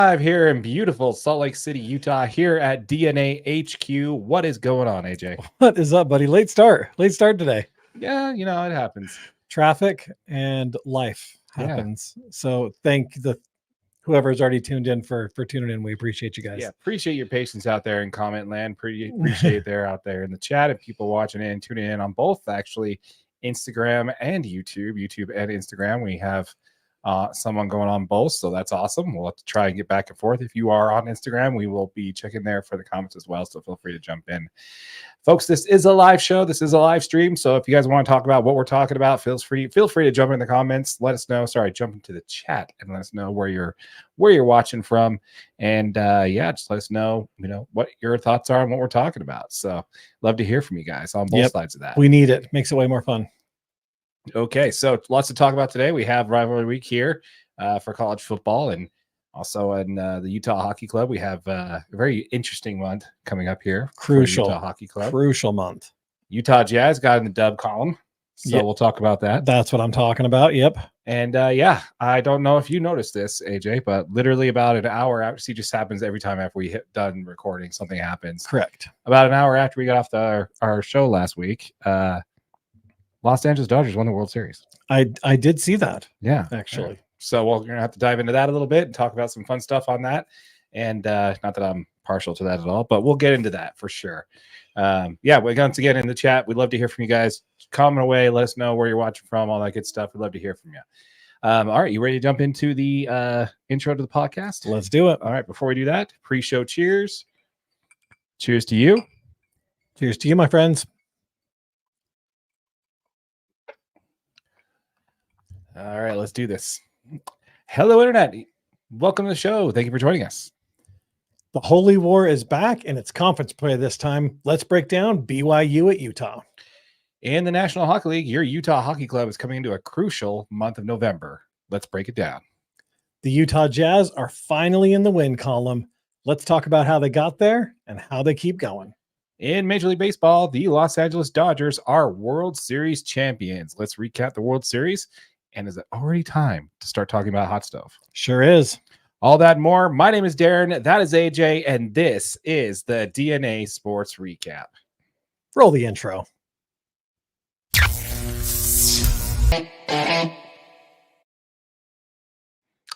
Live here in beautiful Salt Lake City, Utah, here at DNA HQ. What is going on, AJ? What is up, buddy? Late start today. Yeah, it happens. Traffic and life happens. Yeah. So thank whoever's already tuned in for tuning in. We appreciate you guys. Yeah, appreciate your patience out there in comment land. Appreciate there out there in the chat and people watching in, tuning in on both actually Instagram and YouTube and Instagram. We have someone going on both, so that's awesome. We'll have to try and get back and forth. If you are on Instagram, we will be checking there for the comments as well, so feel free to jump in. Folks, this is a live show. This is a live stream, so if you guys want to talk about what we're talking about, feel free to jump in the comments. Let us know. Jump into the chat and let us know where you're watching from, and just let us know what your thoughts are on what we're talking about. So love to hear from you guys on both sides of that. We need it. Makes it way more fun. Okay, so lots to talk about today. We have rivalry week here for college football, and also in the Utah Hockey Club. We have a very interesting month coming up here. Crucial Utah Hockey Club. Crucial month. Utah Jazz got in the dub column, so we'll talk about that. That's what I'm talking about. Yep. And I don't know if you noticed this, AJ, but literally about an hour after, see, just happens every time after we done recording, something happens. Correct. About an hour after we got off our show last week, Los Angeles Dodgers won the World Series. I did see that. Yeah, actually. Yeah. So we're going to have to dive into that a little bit and talk about some fun stuff on that. And not that I'm partial to that at all, but we'll get into that for sure. We're once again in the chat. We'd love to hear from you guys. Comment away. Let us know where you're watching from, all that good stuff. We'd love to hear from you. All right, you ready to jump into the intro to the podcast? Let's do it. All right, before we do that, pre-show cheers. Cheers to you. Cheers to you, my friends. All right, let's do this. Hello, Internet. Welcome to the show. Thank you for joining us. The Holy War is back, and it's conference play this time. Let's break down BYU at Utah. In the National Hockey League, your Utah Hockey Club is coming into a crucial month of November. Let's break it down. The Utah Jazz are finally in the win column. Let's talk about how they got there and how they keep going. In Major League Baseball, the Los Angeles Dodgers are World Series champions. Let's recap the World Series. And is it already time to start talking about hot stove? Sure is. All that and more. My name is Darren. That is AJ. And this is the DNA Sports Recap. Roll the intro.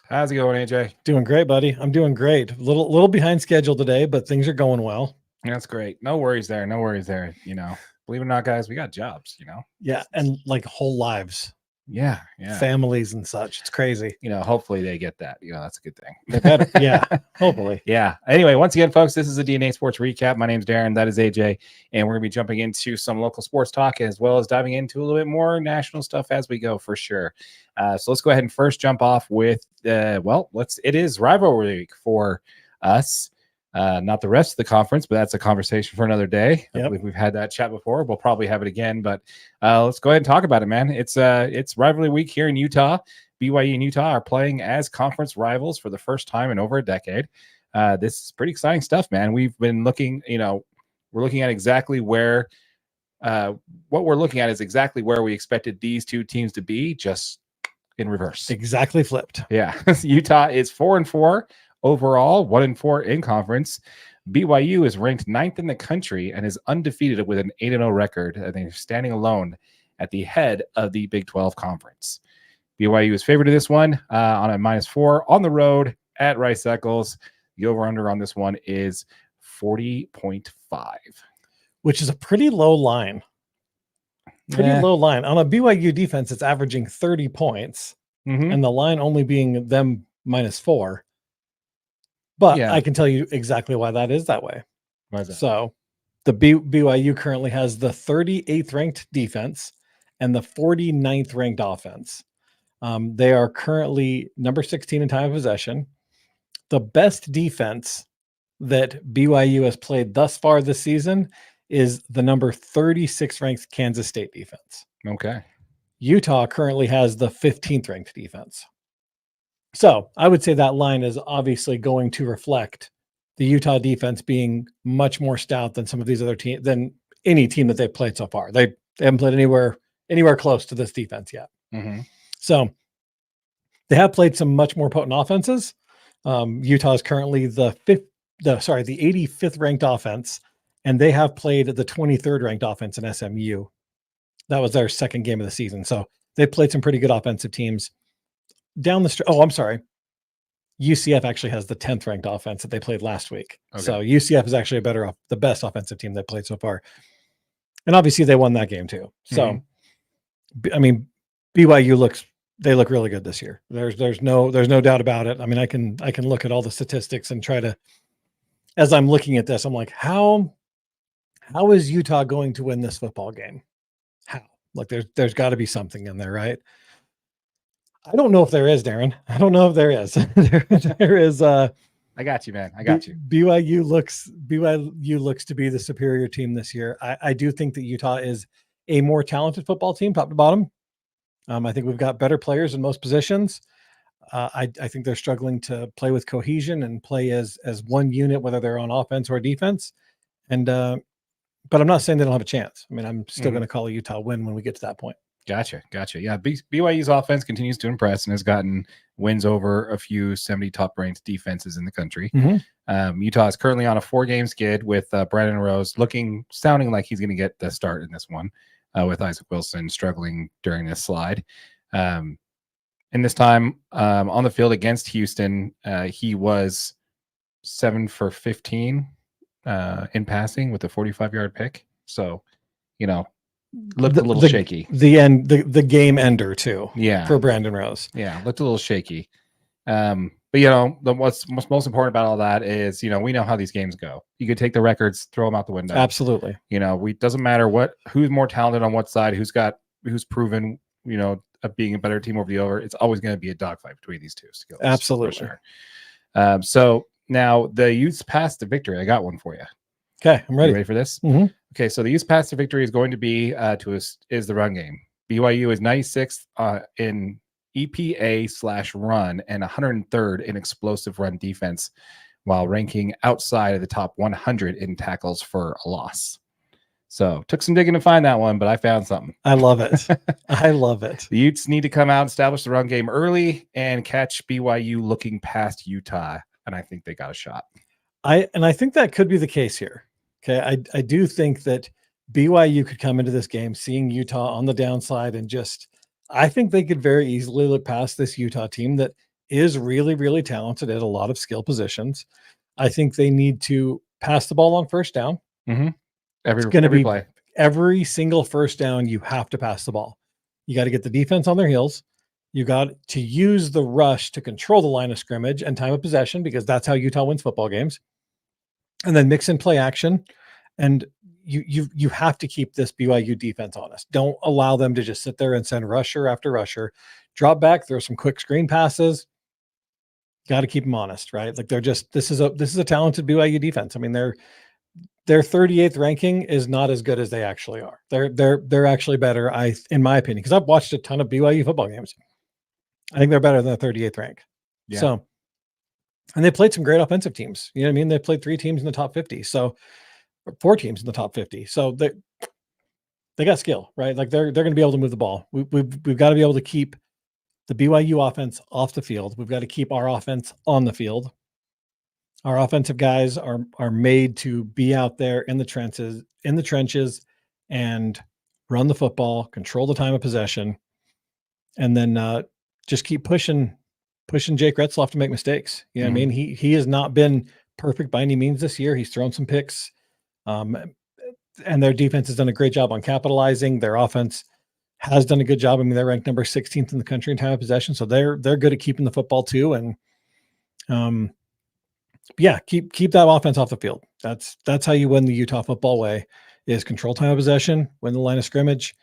How's it going, AJ? Doing great, buddy. I'm doing great. A little behind schedule today, but things are going well. That's great. No worries there. Believe it or not, guys, we got jobs, Yeah, and like whole lives. Yeah. Families and such. It's crazy. Hopefully they get that. That's a good thing. They better. Yeah, hopefully. Yeah. Anyway, once again, folks, this is a DNA Sports Recap. My name's Darren. That is AJ. And we're going to be jumping into some local sports talk as well as diving into a little bit more national stuff as we go for sure. So let's go ahead and first jump off with, it is rivalry week for us. Not the rest of the conference, but that's a conversation for another day. Yep. I believe we've had that chat before. We'll probably have it again, but let's go ahead and talk about it, man. It's rivalry week here in Utah. BYU and Utah are playing as conference rivals for the first time in over a decade. This is pretty exciting stuff, man. We've been looking, we're looking at exactly where, what we're looking at is exactly where we expected these two teams to be, just in reverse. Exactly flipped. Yeah. Utah is 4-4. Overall, 1-4 in conference. BYU is ranked 9th in the country and is undefeated with an 8-0 record. I think standing alone at the head of the Big 12 conference. BYU is favored to this one on a -4 on the road at Rice Eccles. The over-under on this one is 40.5. Which is a pretty low line. Low line. On a BYU defense, it's averaging 30 points. Mm-hmm. And the line only being them -4. But I can tell you exactly why that is that way. Why is that? So the BYU currently has the 38th ranked defense and the 49th ranked offense. They are currently number 16 in time of possession. The best defense that BYU has played thus far this season is the number 36 ranked Kansas State defense. Okay. Utah currently has the 15th ranked defense. So I would say that line is obviously going to reflect the Utah defense being much more stout than some of these other teams, than any team that they've played so far. They haven't played anywhere close to this defense yet. Mm-hmm. So they have played some much more potent offenses. Utah is currently the 85th ranked offense, and they have played the 23rd ranked offense in SMU. That was their second game of the season. So they played some pretty good offensive teams down the stretch. Oh, I'm sorry. UCF actually has the 10th ranked offense that they played last week. Okay. So UCF is actually the best offensive team they played so far. And obviously they won that game too. So, I mean, BYU look really good this year. There's no doubt about it. I mean, I can look at all the statistics and try to, as I'm looking at this, I'm like, how is Utah going to win this football game? How? Like there's got to be something in there, right? I don't know if there is, Darren. I don't know if there is. there is. I got you, man. I got you. BYU looks to be the superior team this year. I do think that Utah is a more talented football team, top to bottom. I think we've got better players in most positions. I think they're struggling to play with cohesion and play as one unit, whether they're on offense or defense. And but I'm not saying they don't have a chance. I mean, I'm still going to call a Utah win when we get to that point. Gotcha. Yeah, BYU's offense continues to impress and has gotten wins over a few 70 top-ranked defenses in the country. Utah is currently on a 4-game skid with Brandon Rose sounding like he's going to get the start in this one, with Isaac Wilson struggling during this slide. In this time on the field against Houston, he was 7 for 15 in passing with a 45-yard pick. So, looked a little shaky. The game ender too. Yeah, for Brandon Rose. Yeah, looked a little shaky. But what's most important about all that is we know how these games go. You could take the records, throw them out the window. Absolutely. Doesn't matter who's more talented on what side, who's proven of being a better team over the other. It's always going to be a dogfight between these two skills. Absolutely. For sure. So now the Utes path to victory. I got one for you. Okay, I'm ready. You ready for this? Okay, so the Utes path to victory is going to be is the run game. BYU is 96th in EPA/run and 103rd in explosive run defense, while ranking outside of the top 100 in tackles for a loss. So took some digging to find that one, but I found something. I love it. I love it. The Utes need to come out, establish the run game early, and catch BYU looking past Utah, and I think they got a shot. I think that could be the case here. Okay, I do think that BYU could come into this game seeing Utah on the downside and I think they could very easily look past this Utah team that is really, really talented at a lot of skill positions. I think they need to pass the ball on first down. It's going to be play. Every single first down, you have to pass the ball. You got to get the defense on their heels. You got to use the rush to control the line of scrimmage and time of possession, because that's how Utah wins football games. And then mix in play action. And you have to keep this BYU defense honest. Don't allow them to just sit there and send rusher after rusher. Drop back, throw some quick screen passes. Got to keep them honest, right? Like this is a talented BYU defense. I mean, their 38th ranking is not as good as they actually are. They're actually better, in my opinion, because I've watched a ton of BYU football games. I think they're better than the 38th rank. Yeah. So, and they played some great offensive teams. You know what I mean? They played 3 teams in the top 50. So, 4 teams in the top 50. So they got skill, right? Like they're going to be able to move the ball. We've got to be able to keep the BYU offense off the field. We've got to keep our offense on the field. Our offensive guys are made to be out there in the trenches and run the football, control the time of possession, and then just keep pushing Jake Retzloff to make mistakes. You know what I mean? He has not been perfect by any means this year. He's thrown some picks. And their defense has done a great job on capitalizing. Their offense has done a good job. I mean, they're ranked number 16th in the country in time of possession. So they're good at keeping the football too. And keep that offense off the field. That's how you win the Utah football way, is control time of possession, win the line of scrimmage.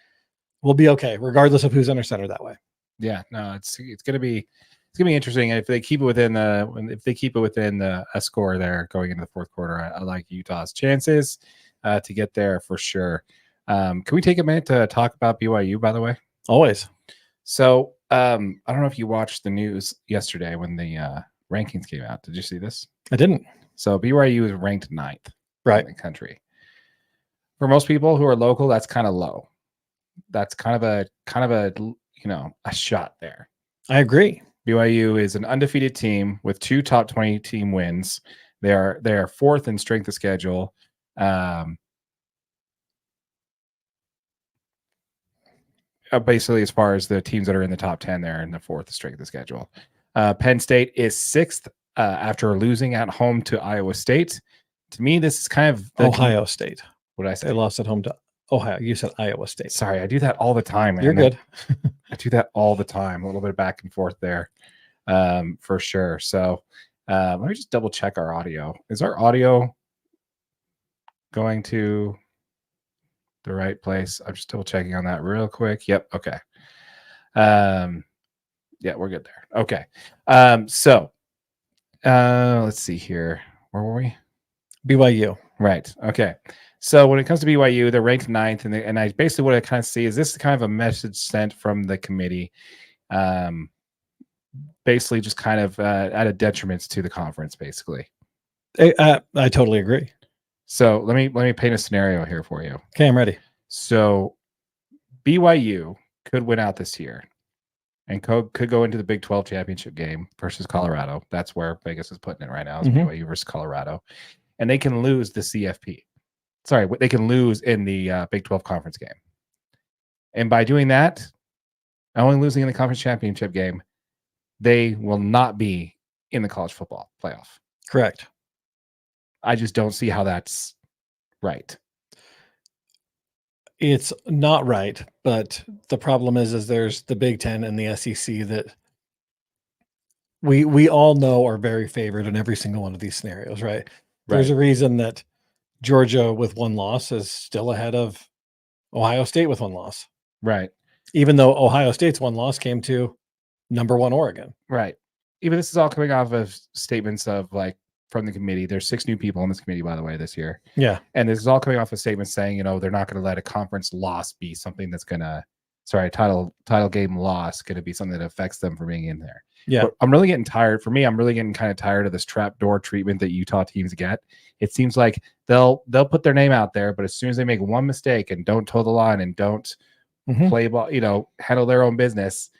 We'll be okay, regardless of who's under center that way. Yeah, no, it's gonna be interesting. And if they keep it within a score there going into the fourth quarter, I like Utah's chances to get there for sure. Can we take a minute to talk about BYU, by the way? Always. So I don't know if you watched the news yesterday when the rankings came out. Did you see this? I didn't. So BYU is ranked 9th in the country. For most people who are local, that's kind of low. That's kind of a a shot there. I agree. BYU is an undefeated team with 2 top 20 team wins. They are fourth in strength of schedule. Basically, as far as the teams that are in the top 10, they're in the fourth strength of schedule. Penn State is sixth after losing at home to Iowa State. To me, this is kind of Ohio State. What did I say? They lost at home to Ohio. You said Iowa State. Sorry, I do that all the time, man. You're good. I do that all the time. A little bit back and forth there, for sure. So let me just double check our audio. Is our audio going to the right place? I'm just double checking on that real quick. Yep. Okay. Yeah, we're good there. Okay. So let's see here. Where were we? BYU. Right. Okay. So when it comes to BYU, they're ranked ninth, and I basically what I kind of see is this kind of a message sent from the committee, basically just kind of at a detriment to the conference, basically. I totally agree. So let me paint a scenario here for you. Okay, I'm ready. So BYU could win out this year and could go into the Big 12 championship game versus Colorado. That's where Vegas is putting it right now, is BYU versus Colorado. And they can lose the CFP. Sorry, they can lose in the Big 12 conference game. And by doing that, only losing in the conference championship game, they will not be in the college football playoff. Correct. I just don't see how that's right. It's not right, but the problem is there's the Big Ten and the SEC that we all know are very favored in every single one of these scenarios, right? There's a reason that Georgia with one loss is still ahead of Ohio State with one loss. Right. Even though Ohio State's one loss came to number 1 Oregon. Right. Even this is all coming off of statements of like from the committee. There's 6 new people on this committee, by the way, this year. Yeah. And this is all coming off of statements saying, you know, they're not going to let a conference loss be something that's going to, title game loss going to be something that affects them from being in there. Yeah. But I'm really getting tired. For me, I'm really getting kind of tired of this trapdoor treatment that Utah teams get. It seems like they'll put their name out there, but as soon as they make one mistake and don't toe the line and don't play ball, handle their own business.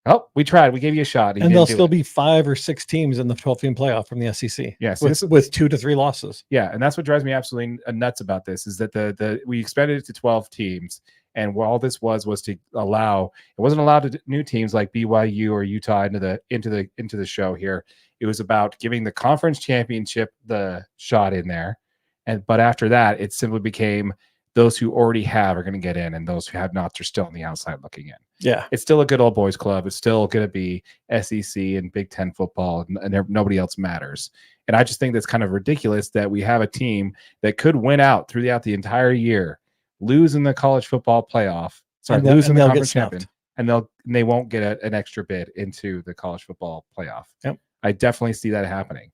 Oh, we tried. We gave you a shot. And there'll still be 5 or 6 teams in the 12-team playoff from the SEC. Yes, with 2 to 3 losses. Yeah, and that's what drives me absolutely nuts about this is that we expanded it to 12 teams, and all this was to allow. It wasn't allowed to new teams like BYU or Utah into the show here. It was about giving the conference championship the shot in there, but after that, it simply became those who already have are going to get in, and those who have not are still on the outside looking in. Yeah, it's still a good old boys club. It's still going to be SEC and Big Ten football, and nobody else matters. And I just think that's kind of ridiculous that we have a team that could win out throughout the entire year, lose in the college football playoff, lose in the conference champion, and they won't get an extra bid into the college football playoff. Yep. I definitely see that happening.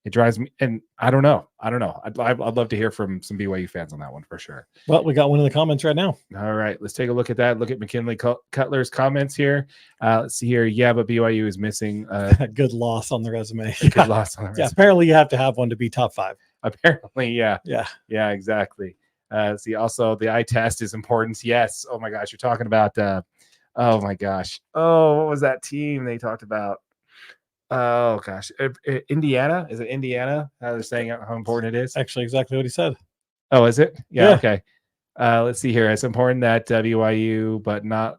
It drives me, and I don't know. I'd love to hear from some BYU fans on that one for sure. Well, we got one in the comments right now. All right, let's take a look at that. Look at McKinley Cutler's comments here. Let's see here. Yeah, but BYU is missing a good loss on the resume. Good loss on the resume. Yeah, apparently you have to have one to be top 5. Apparently, yeah. Yeah, exactly. See, also the eye test is important. Yes. Oh my gosh, you're talking about. Oh my gosh. Oh, what was that team they talked about? Oh gosh, Indiana. Is it Indiana? How they're saying how important it is? Actually, exactly what he said. Oh, is it? Yeah. Okay. Let's see here. It's important that BYU, but not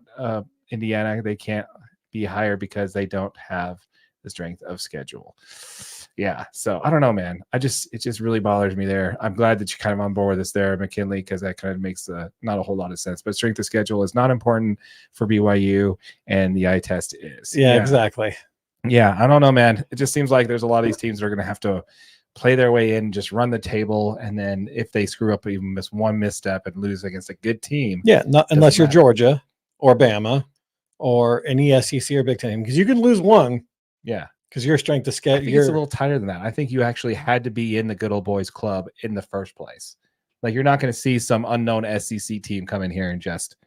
Indiana. They can't be higher because they don't have the strength of schedule. Yeah. So I don't know, man. It just really bothers me there. I'm glad that you're kind of on board with this there, McKinley, because that kind of makes not a whole lot of sense. But strength of schedule is not important for BYU, and the eye test is. Yeah. Exactly. Yeah, I don't know, man. It just seems like there's a lot of these teams that are going to have to play their way in, just run the table, and then if they screw up, even miss one misstep and lose against a good team. Yeah, unless you're Georgia or Bama or any SEC or Big Ten, because you can lose one. Yeah, because your strength of schedule. I think it's a little tighter than that. I think you actually had to be in the good old boys club in the first place. Like you're not going to see some unknown SEC team come in here and just,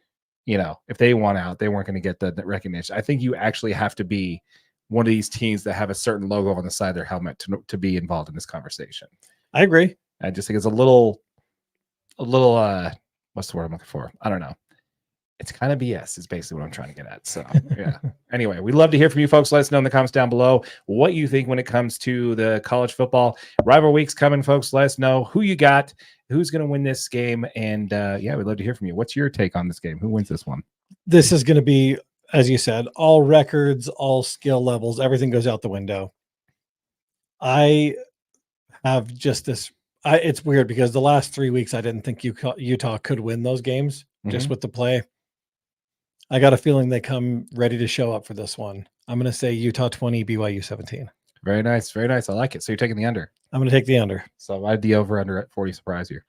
if they want out, they weren't going to get the recognition. I think you actually have to be one of these teams that have a certain logo on the side of their helmet to be involved in this conversation. I agree. I just think it's a little what's the word I'm looking for? I don't know. It's kind of BS is basically what I'm trying to get at. So yeah. Anyway, we'd love to hear from you folks. Let us know in the comments down below what you think when it comes to the college football rival weeks coming, folks. Let us know who you got, who's going to win this game. And yeah, we'd love to hear from you. What's your take on this game? Who wins this one? This is going to be, as you said, all records, all skill levels, everything goes out the window. I have just this, it's weird because the last 3 weeks, I didn't think Utah could win those games just with the play. I got a feeling they come ready to show up for this one. I'm going to say Utah 20, BYU 17. Very nice. Very nice. I like it. So you're taking the under. I'm going to take the under. So I'd the over under at 40 surprise you.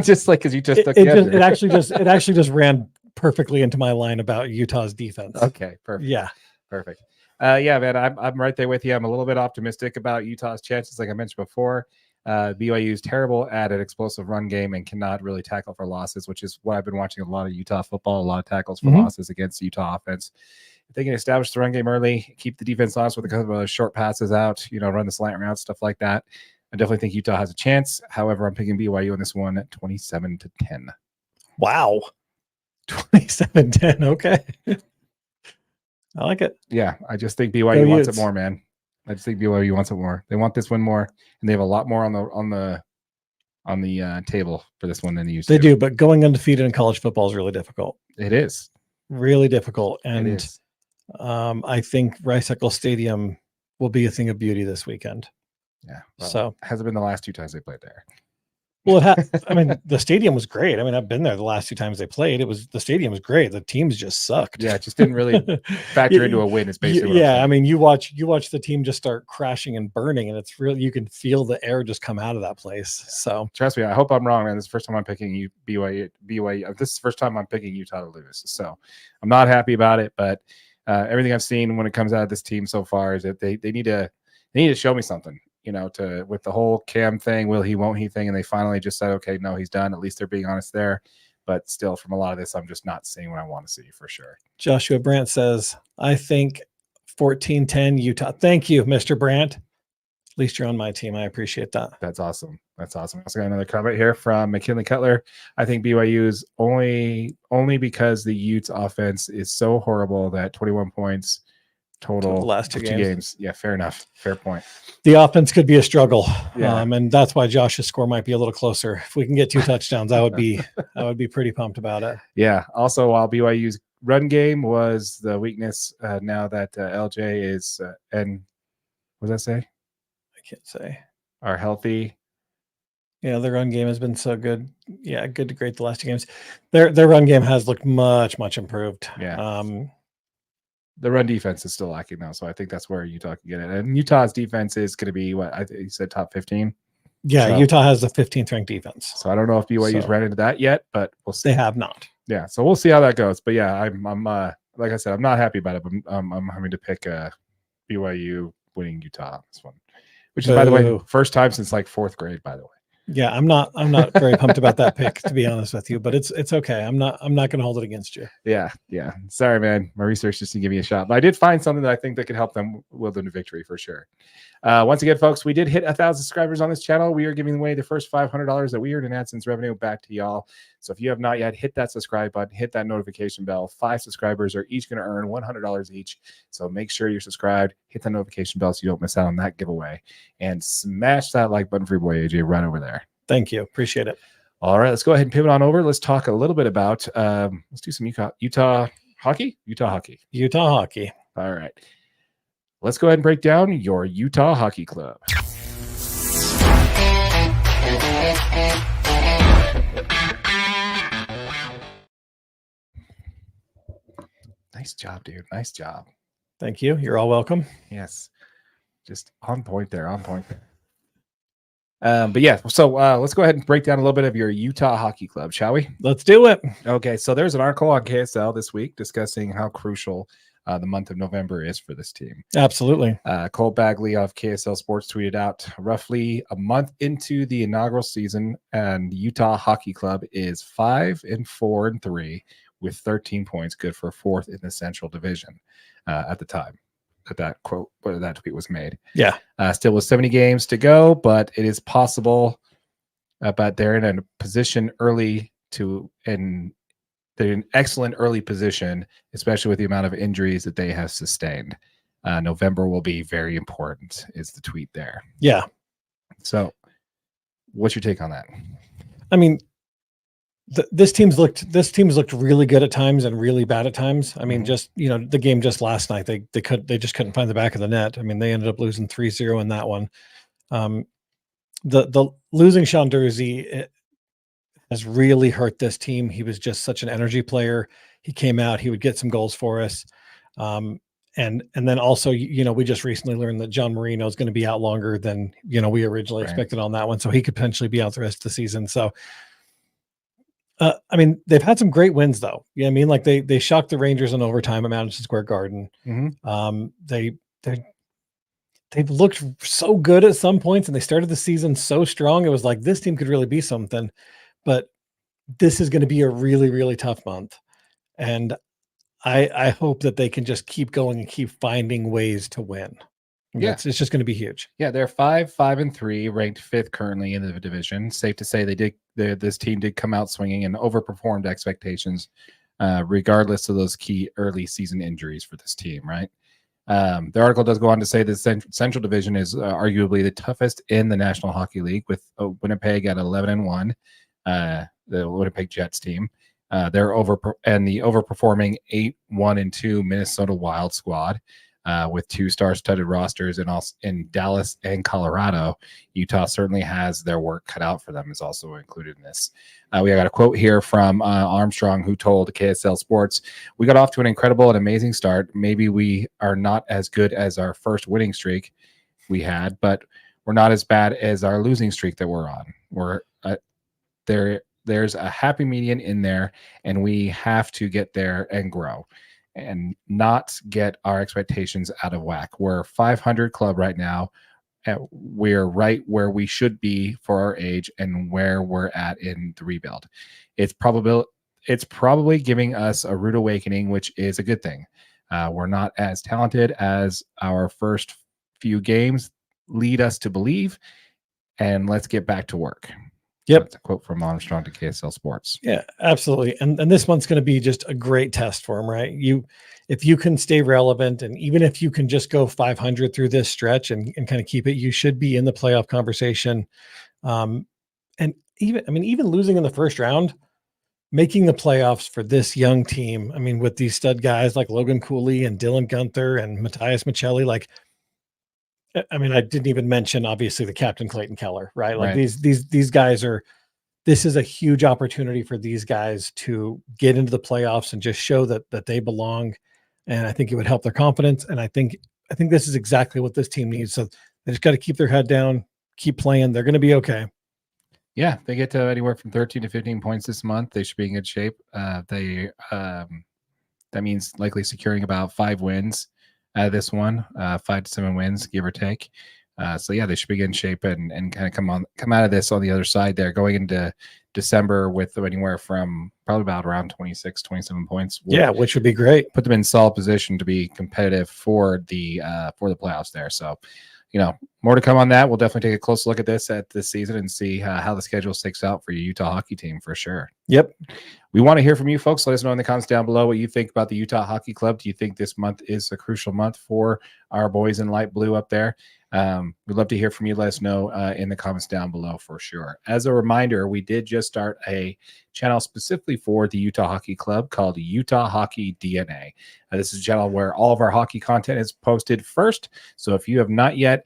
Just like because you just took the under. It actually just ran perfectly into my line about Utah's defense. Okay, perfect. Yeah, perfect. Yeah, man, I'm right there with you. I'm a little bit optimistic about Utah's chances, like I mentioned before. BYU is terrible at an explosive run game and cannot really tackle for losses, which is what I've been watching a lot of Utah football, a lot of tackles for losses against Utah offense. If they can establish the run game early, keep the defense honest with a couple of short passes out, run the slant routes, stuff like that, I definitely think Utah has a chance. However, I'm picking BYU in this one at 27-10. Wow. 27-10. Okay. I like it. Yeah, I just think BYU wants it more, man. I just think BYU wants it more. They want this one more, and they have a lot more on the table for this one than they used to. They do, but going undefeated in college football is really difficult. It is really difficult, and I think Rice Eccles Stadium will be a thing of beauty this weekend. Yeah, well, so it hasn't been the last 2 times they played there. Well, I mean, the stadium was great. I mean, I've been there the last 2 times they played. The stadium was great. The teams just sucked. Yeah, it just didn't really factor into a win. It's basically I mean, you watch the team just start crashing and burning, and it's really, you can feel the air just come out of that place. Yeah. So trust me, I hope I'm wrong, man. This is the first time I'm picking BYU. This is the first time I'm picking Utah to lose. So I'm not happy about it, but everything I've seen when it comes out of this team so far is that they need to show me something. With the whole Cam thing, will he, won't he thing, and they finally just said, okay, no, he's done. At least they're being honest there. But still, from a lot of this, I'm just not seeing what I want to see for sure. Joshua Brandt says, I think 14-10 Utah. Thank you, Mr. Brandt. At least you're on my team. I appreciate that. That's awesome. That's awesome. I also got another comment here from McKinley Cutler. I think BYU is only because the Utes offense is so horrible that 21 points total the last 2 games. Yeah, fair enough. Fair point. The offense could be a struggle. Yeah. And that's why Josh's score might be a little closer. If we can get 2 touchdowns, I would be pretty pumped about it. Yeah. Also, while BYU's run game was the weakness, now that LJ is and what does that say? I can't say. Are healthy. Yeah, their run game has been so good. Yeah, good to great the last 2 games. Their run game has looked much improved. Yeah. The run defense is still lacking now, so I think that's where Utah can get it. And Utah's defense is going to be what I think you said, top 15. Yeah, so, Utah has the 15th ranked defense. So I don't know if BYU's ran into that yet, but we'll see. They have not. Yeah, so we'll see how that goes. But yeah, I'm like I said, I'm not happy about it. But I'm having to pick BYU winning Utah this one, which is by the way first time since like 4th grade. By the way. Yeah, I'm not very pumped about that pick, to be honest with you, but it's okay. I'm not going to hold it against you. Yeah. Sorry, man. My research just didn't give me a shot, but I did find something that I think that could help them wield them to victory for sure. Once again, folks, we did hit 1,000 subscribers on this channel. We are giving away the first $500 that we earned in AdSense revenue back to y'all. So if you have not yet, hit that subscribe button, hit that notification bell. 5 subscribers are each going to earn $100 each. So make sure you're subscribed, hit that notification bell so you don't miss out on that giveaway, and smash that like button for your boy AJ right over there. Thank you. Appreciate it. All right, let's go ahead and pivot on over. Let's talk a little bit about let's do some Utah hockey. Utah hockey. All right. Let's go ahead and break down your Utah Hockey Club. Nice job, dude. Nice job. Thank you. You're all welcome. Yes. Just on point there. But yeah, so let's go ahead and break down a little bit of your Utah Hockey Club, shall we? Let's do it. Okay, so there's an article on KSL this week discussing how crucial the month of November is for this team. Absolutely. Cole Bagley of KSL Sports tweeted out roughly a month into the inaugural season, and Utah Hockey Club is 5-4-3 with 13 points, good for 4th in the Central Division at the time that quote, whether that tweet was made. Yeah. Still with 70 games to go, but it is possible. But they're in a position early to, and they're in excellent early position, especially with the amount of injuries that they have sustained. November will be very important, is the tweet there. Yeah. So what's your take on that? I mean, this team's looked really good at times and really bad at times. I mean, just, the game just last night, they just couldn't find the back of the net. I mean, they ended up losing 3-0 in that one. The losing Sean Dursey has really hurt this team. He was just such an energy player. He came out, he would get some goals for us. And then also, we just recently learned that John Marino is going to be out longer than, we originally expected on that one. So he could potentially be out the rest of the season. So, I mean, they've had some great wins though. I mean, like they shocked the Rangers in overtime at Madison Square Garden. They've looked so good at some points, and they started the season so strong. It was like, this team could really be something, but this is going to be a really, really tough month. And I hope that they can just keep going and keep finding ways to win. Yeah. It's just going to be huge. Yeah. They're 5-5-3, ranked 5th currently in the division. Safe to say this team did come out swinging and overperformed expectations, regardless of those key early season injuries for this team. Right. The article does go on to say the Central Division is arguably the toughest in the National Hockey League, with Winnipeg at 11-1, the Winnipeg Jets team. They're overperforming 8-1-2 Minnesota Wild squad, with 2 star-studded rosters in Dallas and Colorado. Utah certainly has their work cut out for them, is also included in this. We got a quote here from Armstrong, who told KSL Sports, "We got off to an incredible and amazing start. Maybe we are not as good as our first winning streak we had, but we're not as bad as our losing streak that we're on. We're there's a happy median in there, and we have to get there and grow and not get our expectations out of whack. We're a 500 club right now. We're right where we should be for our age and where we're at in the rebuild. It's probably giving us a rude awakening, which is a good thing. We're not as talented as our first few games lead us to believe, and let's get back to work." Yep. That's a quote from Armstrong to KSL Sports. Yeah, absolutely. And this month's going to be just a great test for him, right? If you can stay relevant, and even if you can just go 500 through this stretch and kind of keep it, you should be in the playoff conversation. And even losing in the first round, making the playoffs for this young team, I mean, with these stud guys like Logan Cooley and Dylan Gunther and Matthias Michelli, I didn't even mention, obviously, the captain Clayton Keller, right? Like these guys this is a huge opportunity for these guys to get into the playoffs and just show that they belong. And I think it would help their confidence. And I think this is exactly what this team needs. So they just got to keep their head down, keep playing. They're going to be okay. Yeah. They get to anywhere from 13 to 15 points this month. They should be in good shape. That means likely securing about 5 wins. This one, 5 to 7 wins, give or take. So yeah, they should be in shape and kind of come out of this on the other side there, going into December with anywhere from probably about around 26, 27 points. Yeah, which would be great. Put them in solid position to be competitive for the playoffs there. So, more to come on that. We'll definitely take a close look at this season and see how the schedule sticks out for your Utah hockey team for sure. Yep. We want to hear from you folks. Let us know in the comments down below what you think about the Utah Hockey Club. Do you think this month is a crucial month for our boys in light blue up there? We'd love to hear from you. Let us know in the comments down below for sure. As a reminder, we did just start a channel specifically for the Utah Hockey Club called Utah Hockey DNA. This is a channel where all of our hockey content is posted first. So if you have not yet,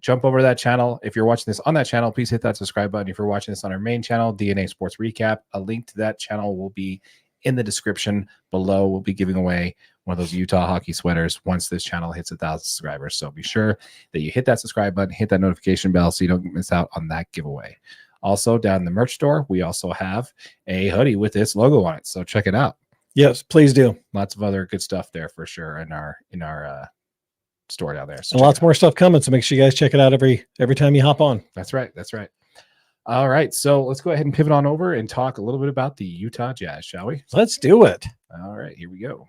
jump over to that channel. If you're watching this on that channel, please hit that subscribe button. If you're watching this on our main channel, DNA Sports Recap, a link to that channel will be in the description below. We'll be giving away one of those Utah hockey sweaters once this channel hits 1,000 subscribers. So be sure that you hit that subscribe button, hit that notification bell so you don't miss out on that giveaway. Also, down in the merch store, we also have a hoodie with this logo on it. So check it out. Yes, please do. Lots of other good stuff there for sure in our store down there. So and lots more stuff coming. So make sure you guys check it out every time you hop on. That's right. All right. So let's go ahead and pivot on over and talk a little bit about the Utah Jazz, shall we? Let's do it. All right. Here we go.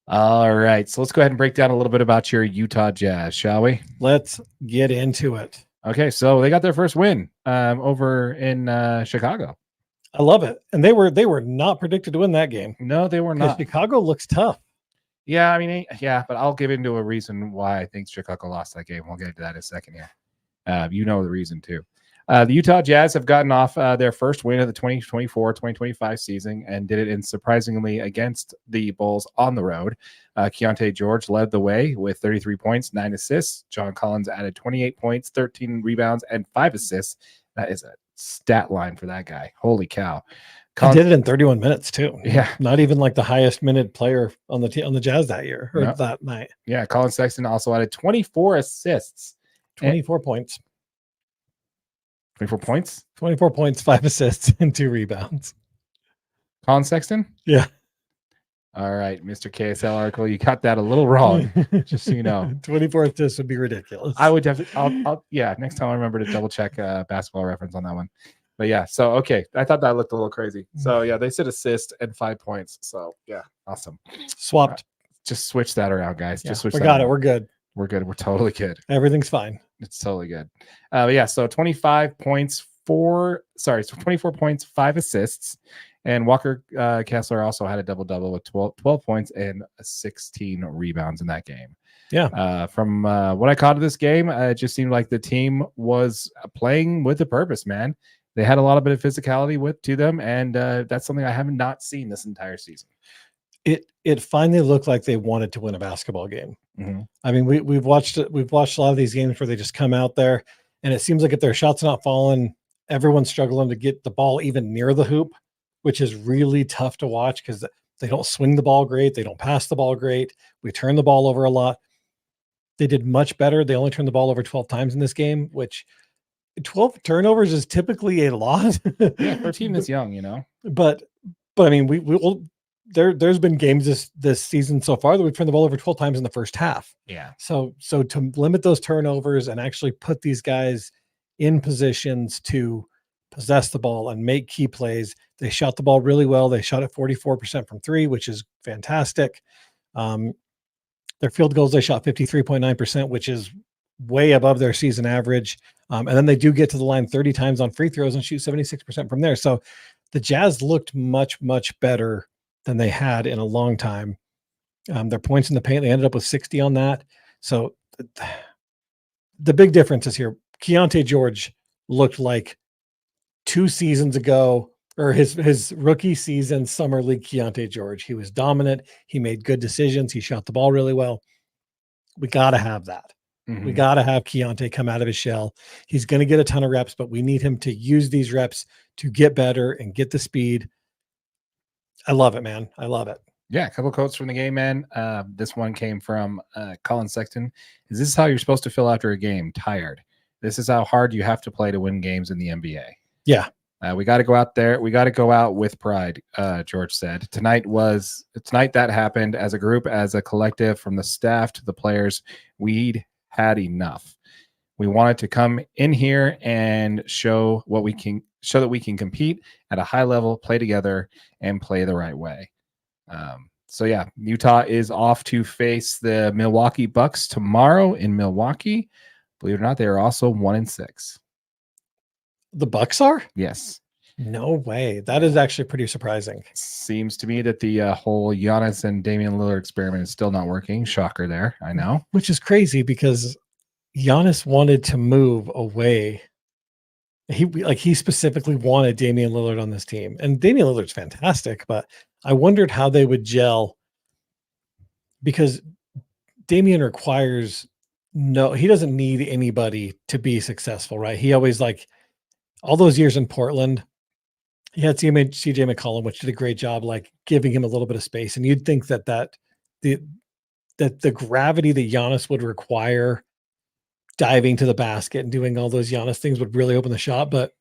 All right. So let's go ahead and break down a little bit about your Utah Jazz, shall we? Let's get into it. Okay. So they got their first win over in Chicago. I love it. And they were not predicted to win that game. No, they were not. Chicago looks tough. Yeah, I mean, yeah, but I'll give into a reason why I think Chicago lost that game. We'll get into that in a second here. You know the reason too. The Utah Jazz have gotten off their first win of the 2024-2025 season and did it in surprisingly against the Bulls on the road. Keontae George led the way with 33 points, 9 assists. John Collins added 28 points, 13 rebounds, and 5 assists. That is a stat line for that guy. Holy cow. He did it in 31 minutes too. Yeah. Not even like the highest minute player on the Jazz that year or that night. Yeah. Colin Sexton also added 24 assists. 24 points. 24 points? 24 points, 5 assists, and 2 rebounds. Colin Sexton? Yeah. All right, Mr. KSL article, you got that a little wrong, just so you know. 24 assists would be ridiculous. I would definitely, yeah, next time I remember to double check basketball reference on that one. But yeah, so, okay, I thought that looked a little crazy. So, yeah, they said assist and 5 points. So, yeah, awesome. Swapped. Just switch that around, guys. Yeah, just switch we that got around. it. We're good. We're good. We're totally good. Everything's fine. It's totally good. Yeah, so 25 points, 24 points, 5 assists. And Walker Kessler also had a double-double with 12 points and 16 rebounds in that game. Yeah. From what I caught of this game, it just seemed like the team was playing with a purpose, man. They had a lot of bit of physicality to them, and that's something I have not seen this entire season. It finally looked like they wanted to win a basketball game. Mm-hmm. I mean, we've watched a lot of these games where they just come out there, and it seems like if their shot's not falling, everyone's struggling to get the ball even near the hoop, which is really tough to watch because they don't swing the ball great. They don't pass the ball great. We turn the ball over a lot. They did much better. They only turned the ball over 12 times in this game, which 12 turnovers is typically a lot. Yeah, 13 is young, you know. But I mean, there's been games this season so far that we've turned the ball over 12 times in the first half. Yeah. So to limit those turnovers and actually put these guys in positions to possess the ball and make key plays, they shot the ball really well. They shot at 44% from 3, which is fantastic. Their field goals, they shot 53.9%, which is way above their season average. And then they do get to the line 30 times on free throws and shoot 76% from there. So the Jazz looked much, much better than they had in a long time. Their points in the paint, they ended up with 60 on that. So the big difference is here. Keontae George looked like 2 seasons ago, or his rookie season, summer league Keontae George. He was dominant. He made good decisions. He shot the ball really well. We got to have that. Mm-hmm. We got to have Keontae come out of his shell. He's going to get a ton of reps, but we need him to use these reps to get better and get the speed. I love it, man. I love it. Yeah, a couple of quotes from the game, man. This one came from Colin Sexton. This is how you're supposed to feel after a game, tired. This is how hard you have to play to win games in the NBA. Yeah. We got to go out there. We got to go out with pride, George said. Tonight that happened as a group, as a collective, from the staff to the players. We'd had enough. We wanted to come in here and show that we can compete at a high level, play together, and play the right way. So yeah, Utah is off to face the Milwaukee Bucks tomorrow in Milwaukee. Believe it or not, they are also 1-6. The Bucks are? Yes. No way. That is actually pretty surprising. Seems to me that the whole Giannis and Damian Lillard experiment is still not working. Shocker there, I know. Which is crazy because Giannis wanted to move away. He specifically wanted Damian Lillard on this team. And Damian Lillard's fantastic, but I wondered how they would gel because Damian requires he doesn't need anybody to be successful, right? He always, like, all those years in Portland, he had CJ McCollum, which did a great job, like, giving him a little bit of space. And you'd think that the gravity that Giannis would require diving to the basket and doing all those Giannis things would really open the shot, but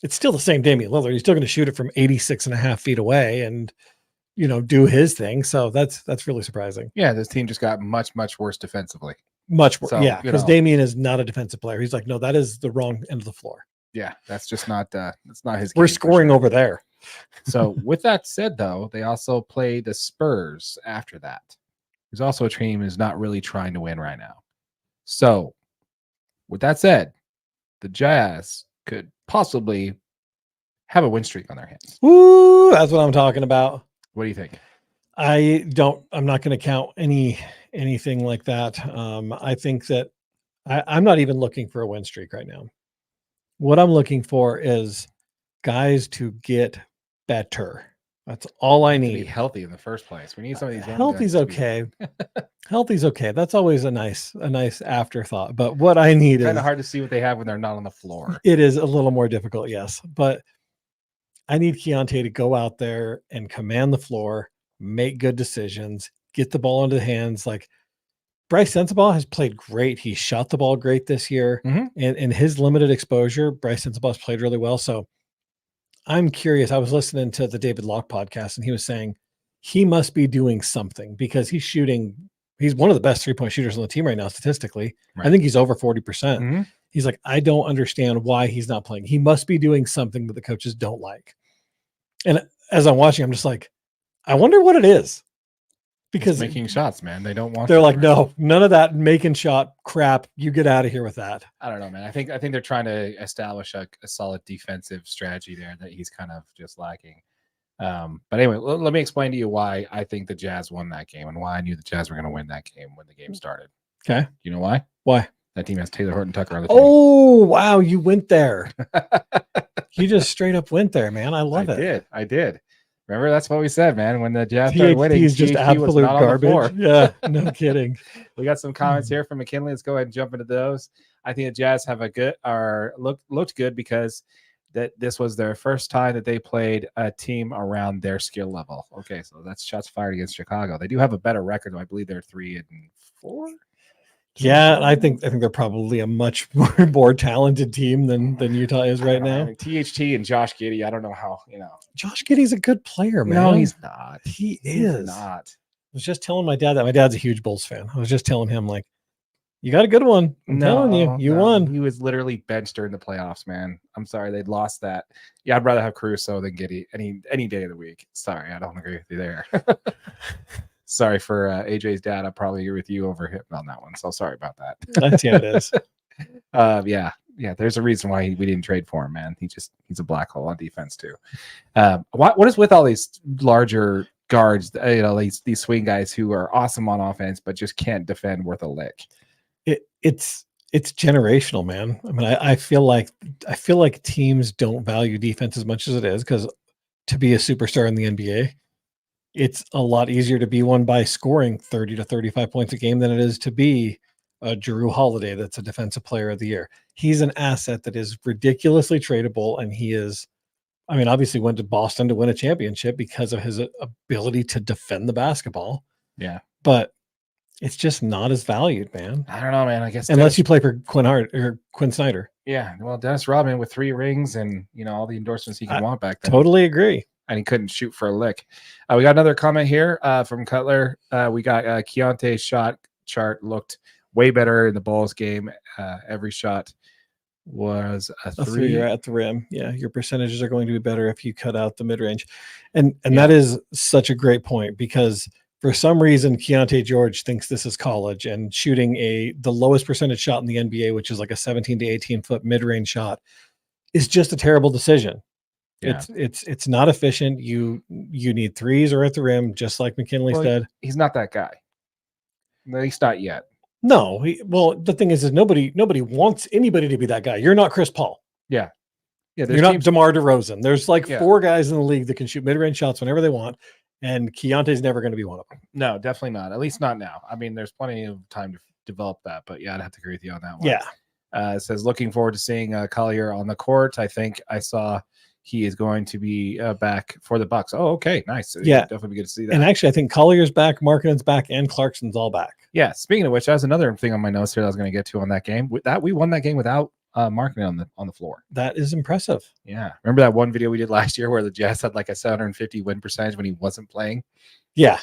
it's still the same Damian Lillard. He's still going to shoot it from 86.5 feet away and, do his thing. So that's really surprising. Yeah. This team just got much, much worse defensively. Much worse. So, yeah. Because Damian is not a defensive player. He's like, no, that is the wrong end of the floor. Yeah. That's just not, that's not his. We're scoring over there. So with that said, though, they also play the Spurs after that. who's also a team who's not really trying to win right now. So, with that said, the Jazz could possibly have a win streak on their hands. Ooh, that's what I'm talking about. What do you think? I'm not going to count anything like that. I think that I'm not even looking for a win streak right now. What I'm looking for is guys to get better. That's all I To be need. healthy in the first place. We need some of these young Healthy's guys to be- okay. Healthy's okay. That's always a nice afterthought. But what I need kind is of hard to see what they have when they're not on the floor. it is a little more difficult, yes. But I need Keontae to go out there and command the floor, make good decisions, get the ball into the hands. Like Bryce Sensabaugh has played great. He shot the ball great this year. Mhm. And in his limited exposure, Bryce Sensabaugh has played really well. So I'm curious. I was listening to the David Locke podcast, and he was saying he must be doing something because he's one of the best 3-point shooters on the team right now, statistically. Right. I think he's over 40%. Mhm. He's like, I don't understand why he's not playing. He must be doing something that the coaches don't like. And as I'm watching, I'm just like, I wonder what it is. Because It's making shots, man. They don't want. They're like, no, none of that making shot crap. You get out of here with that. I don't know, man. I think they're trying to establish a solid defensive strategy there that he's kind of just lacking. But anyway, let me explain to you why I think the Jazz won that game and why I knew the Jazz were going to win that game when the game started. Okay. You know why? Why? That team has Taylor Horton Tucker on the team. Oh, wow. You went there. You just straight up went there, man. I love it. I did. Remember, that's what we said, man. When the Jazz started winning, he's just absolute garbage. Yeah, no kidding. We got some comments here from McKinley. Let's go ahead and jump into those. I think the Jazz have looked good because that this was their first time that they played a team around their skill level. Okay, so that's shots fired against Chicago. They do have a better record. I believe they're 3-4. Yeah, I think they're probably a much more talented team than Utah is right now. THT and Josh Giddey, I don't know how, Josh Giddey's a good player, man. No, he's not. He's not. I was just telling my dad that. My dad's a huge Bulls fan. I was just telling him, like, you got a good one. I'm telling you, won. He was literally benched during the playoffs, man. I'm sorry, they'd lost that. Yeah, I'd rather have Caruso than Giddey any day of the week. Sorry, I don't agree with you there. Sorry for AJ's dad. I'll probably agree with you over him on that one. So sorry about that. That's yeah, it is. Yeah. There's a reason why we didn't trade for him, man. He's a black hole on defense too. What is with all these larger guards? These swing guys who are awesome on offense but just can't defend worth a lick. It's generational, man. I mean, I feel like teams don't value defense as much as it is because to be a superstar in the NBA, it's a lot easier to be one by scoring 30 to 35 points a game than it is to be a Drew Holiday that's a defensive player of the year. He's an asset that is ridiculously tradable, and he is, obviously went to Boston to win a championship because of his ability to defend the basketball. Yeah. But it's just not as valued, man. I don't know, man. I guess unless you play for Quinn Snyder. Yeah. Well, Dennis Rodman with 3 rings and all the endorsements he could want back then. Totally agree. And he couldn't shoot for a lick. We got another comment here from Cutler. We got Keontae's shot chart looked way better in the Bulls game. Every shot was a 3. You're at the rim. Yeah, your percentages are going to be better if you cut out the mid range, and that is such a great point because for some reason Keontae George thinks this is college and shooting the lowest percentage shot in the NBA, which is like a 17 to 18 foot mid range shot, is just a terrible decision. Yeah. It's not efficient. You need threes or at the rim, just like McKinley said. He's not that guy. At least not yet. No. The thing is nobody wants anybody to be that guy. You're not Chris Paul. Yeah. Yeah. You're not DeMar DeRozan. There's 4 guys in the league that can shoot mid-range shots whenever they want, and Keontae's never going to be one of them. No, definitely not. At least not now. There's plenty of time to develop that, but yeah, I'd have to agree with you on that one. Yeah. It says looking forward to seeing Collier on the court. I think I saw he is going to be back for the Bucks. Oh, okay, nice. Yeah, definitely be good to see that. And actually, I think Collier's back, Markkanen's back, and Clarkson's all back. Yeah. Speaking of which, that's another thing on my notes here that I was going to get to on that game. We won that game without Markkanen on the floor. That is impressive. Yeah. Remember that one video we did last year where the Jazz had like a 750 win percentage when he wasn't playing? Yeah.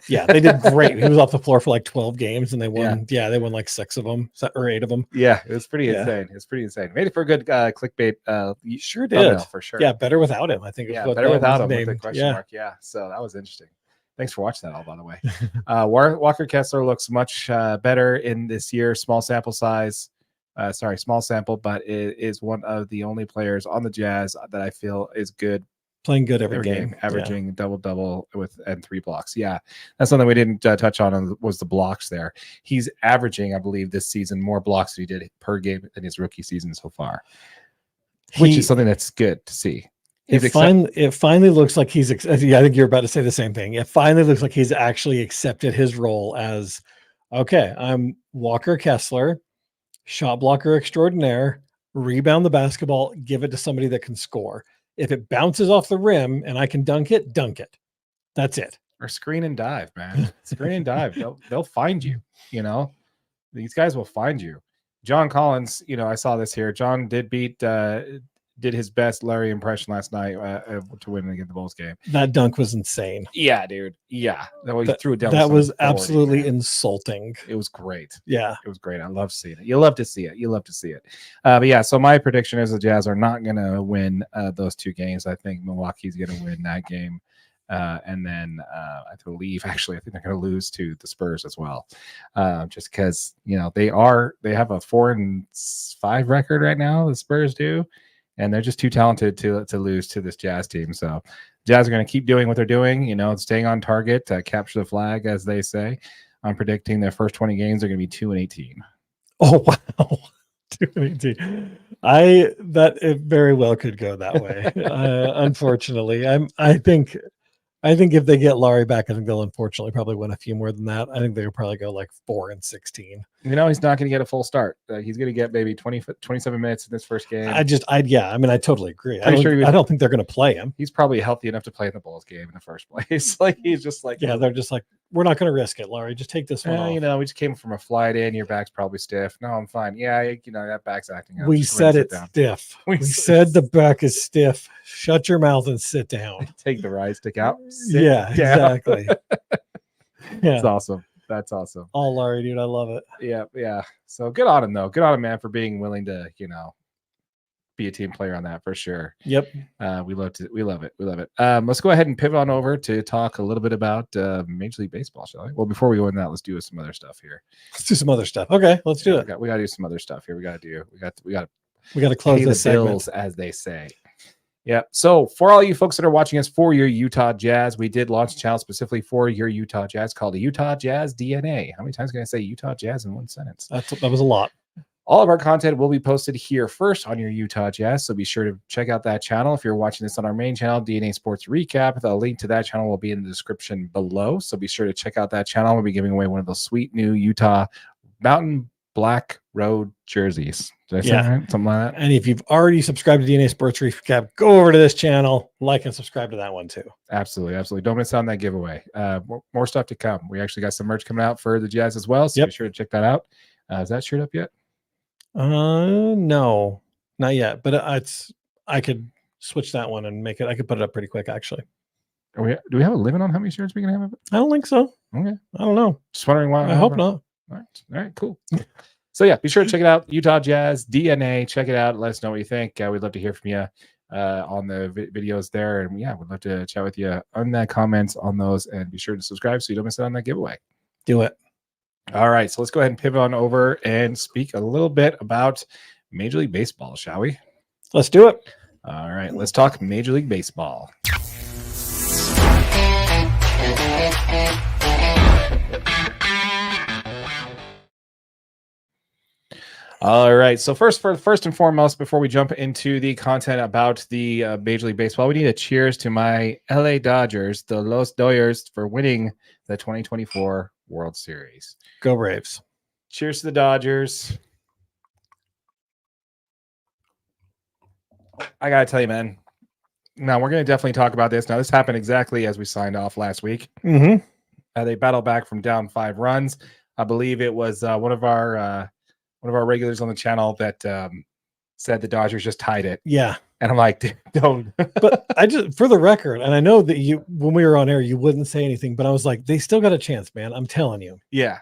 Yeah, they did great. He was off the floor for like 12 games, and they won. Yeah, they won like 6 of them or 8 of them. Yeah, it was pretty insane. It's pretty insane. Made it for a good clickbait. Sure did for sure. Yeah, better without him. I think. Yeah, better without him with the question mark. Yeah, so that was interesting. Thanks for watching that all, by the way. Walker Kessler looks much better in this year. Small sample size. Small sample, but it is one of the only players on the Jazz that I feel is good. Playing good every game. Averaging double and 3 blocks. Yeah, that's something we didn't touch on was the blocks there. He's averaging, I believe, this season more blocks than he did per game in his rookie season so far, which is something that's good to see. It finally looks like he's. I think you're about to say the same thing. It finally looks like he's actually accepted his role as, okay, I'm Walker Kessler, shot blocker extraordinaire, rebound the basketball, give it to somebody that can score. If it bounces off the rim and I can dunk it. That's it. Or screen and dive, man. Screen and dive. They'll find you. You know, these guys will find you. John Collins, I saw this here. John did did his best Larry impression last night to win against the Bulls game. That dunk was insane. Yeah, dude. Yeah, he threw it down. That was absolutely insulting. It was great. Yeah, it was great. I love seeing it. You love to see it. But yeah, so my prediction is the Jazz are not going to win those 2 games. I think Milwaukee's going to win that game. And then I believe actually I think they're going to lose to the Spurs as well, just because they have a 4-5 record right now. The Spurs do, and they're just too talented to lose to this Jazz team. So Jazz are going to keep doing what they're doing, staying on target to capture the flag, as they say. I'm predicting their first 20 games are going to be 2-18. Oh wow. 2-18. That it very well could go that way. Unfortunately, I think if they get Laurie back, I think they'll unfortunately probably win a few more than that. I think they'll probably go like 4-16. He's not going to get a full start. He's going to get maybe 27 minutes in this first game. I totally agree. I don't think they're going to play him. He's probably healthy enough to play in the Bulls game in the first place. He's just like, they're just like, we're not going to risk it, Laurie. Just take this one off. We just came from a flight in. Your back's probably stiff. No, I'm fine. Yeah, that back's acting up. We said it's stiff. We said the back is stiff. Shut your mouth and sit down. Take the ride stick out. Exactly. That's awesome. Oh, Laurie, dude, I love it. Yeah. So good on him, though. Good on him, man, for being willing to, be a team player on that for sure. Yep. We love it. Let's go ahead and pivot on over to talk a little bit about Major League Baseball, shall we? Well, before we go into that, let's do some other stuff here. Let's do some other stuff. Okay, let's do it. We got to do some other stuff here. We got to close this bills, as they say. Yeah. So for all you folks that are watching us for your Utah Jazz, we did launch a channel specifically for your Utah Jazz called the Utah Jazz DNA. How many times can I say Utah Jazz in one sentence? That was a lot. All of our content will be posted here first on your Utah Jazz, so be sure to check out that channel. If you're watching this on our main channel, DNA Sports Recap, the link to that channel will be in the description below, so be sure to check out that channel. We'll be giving away one of those sweet new Utah Mountain Black Road jerseys. Did I say that right? Something like that. And if you've already subscribed to DNA Sports Recap, go over to this channel, like and subscribe to that one too. Absolutely. Don't miss out on that giveaway. More stuff to come. We actually got some merch coming out for the Jazz as well, so be sure to check that out. Is that shirt up yet? No, not yet. But I could switch that one and make it. I could put it up pretty quick, actually. Do we have a limit on how many shirts we can have of it? I don't think so. Okay. I don't know. Just wondering why. I hope not. All right, cool. So yeah, be sure to check it out. Utah Jazz DNA. Check it out. Let us know what you think. We'd love to hear from you on the videos there, and we'd love to chat with you on that comments on those. And be sure to subscribe so you don't miss out on that giveaway. Do it. All right, so let's go ahead and pivot on over and speak a little bit about Major League Baseball, shall we? Let's do it. All right, let's talk Major League Baseball. All right, so first and foremost, before we jump into the content about the Major League Baseball, we need a cheers to my LA Dodgers, the Los Dodgers, for winning the 2024 World Series. Go Braves. Cheers to the Dodgers. I got to tell you, man. Now, we're going to definitely talk about this. Now, this happened exactly as we signed off last week. Mm-hmm. They battled back from down 5 runs. I believe it was one of our regulars on the channel that said the Dodgers just tied it. Yeah. And I'm like, don't. But I just, for the record, and I know that when we were on air, you wouldn't say anything, but I was like, they still got a chance, man. I'm telling you. Yeah.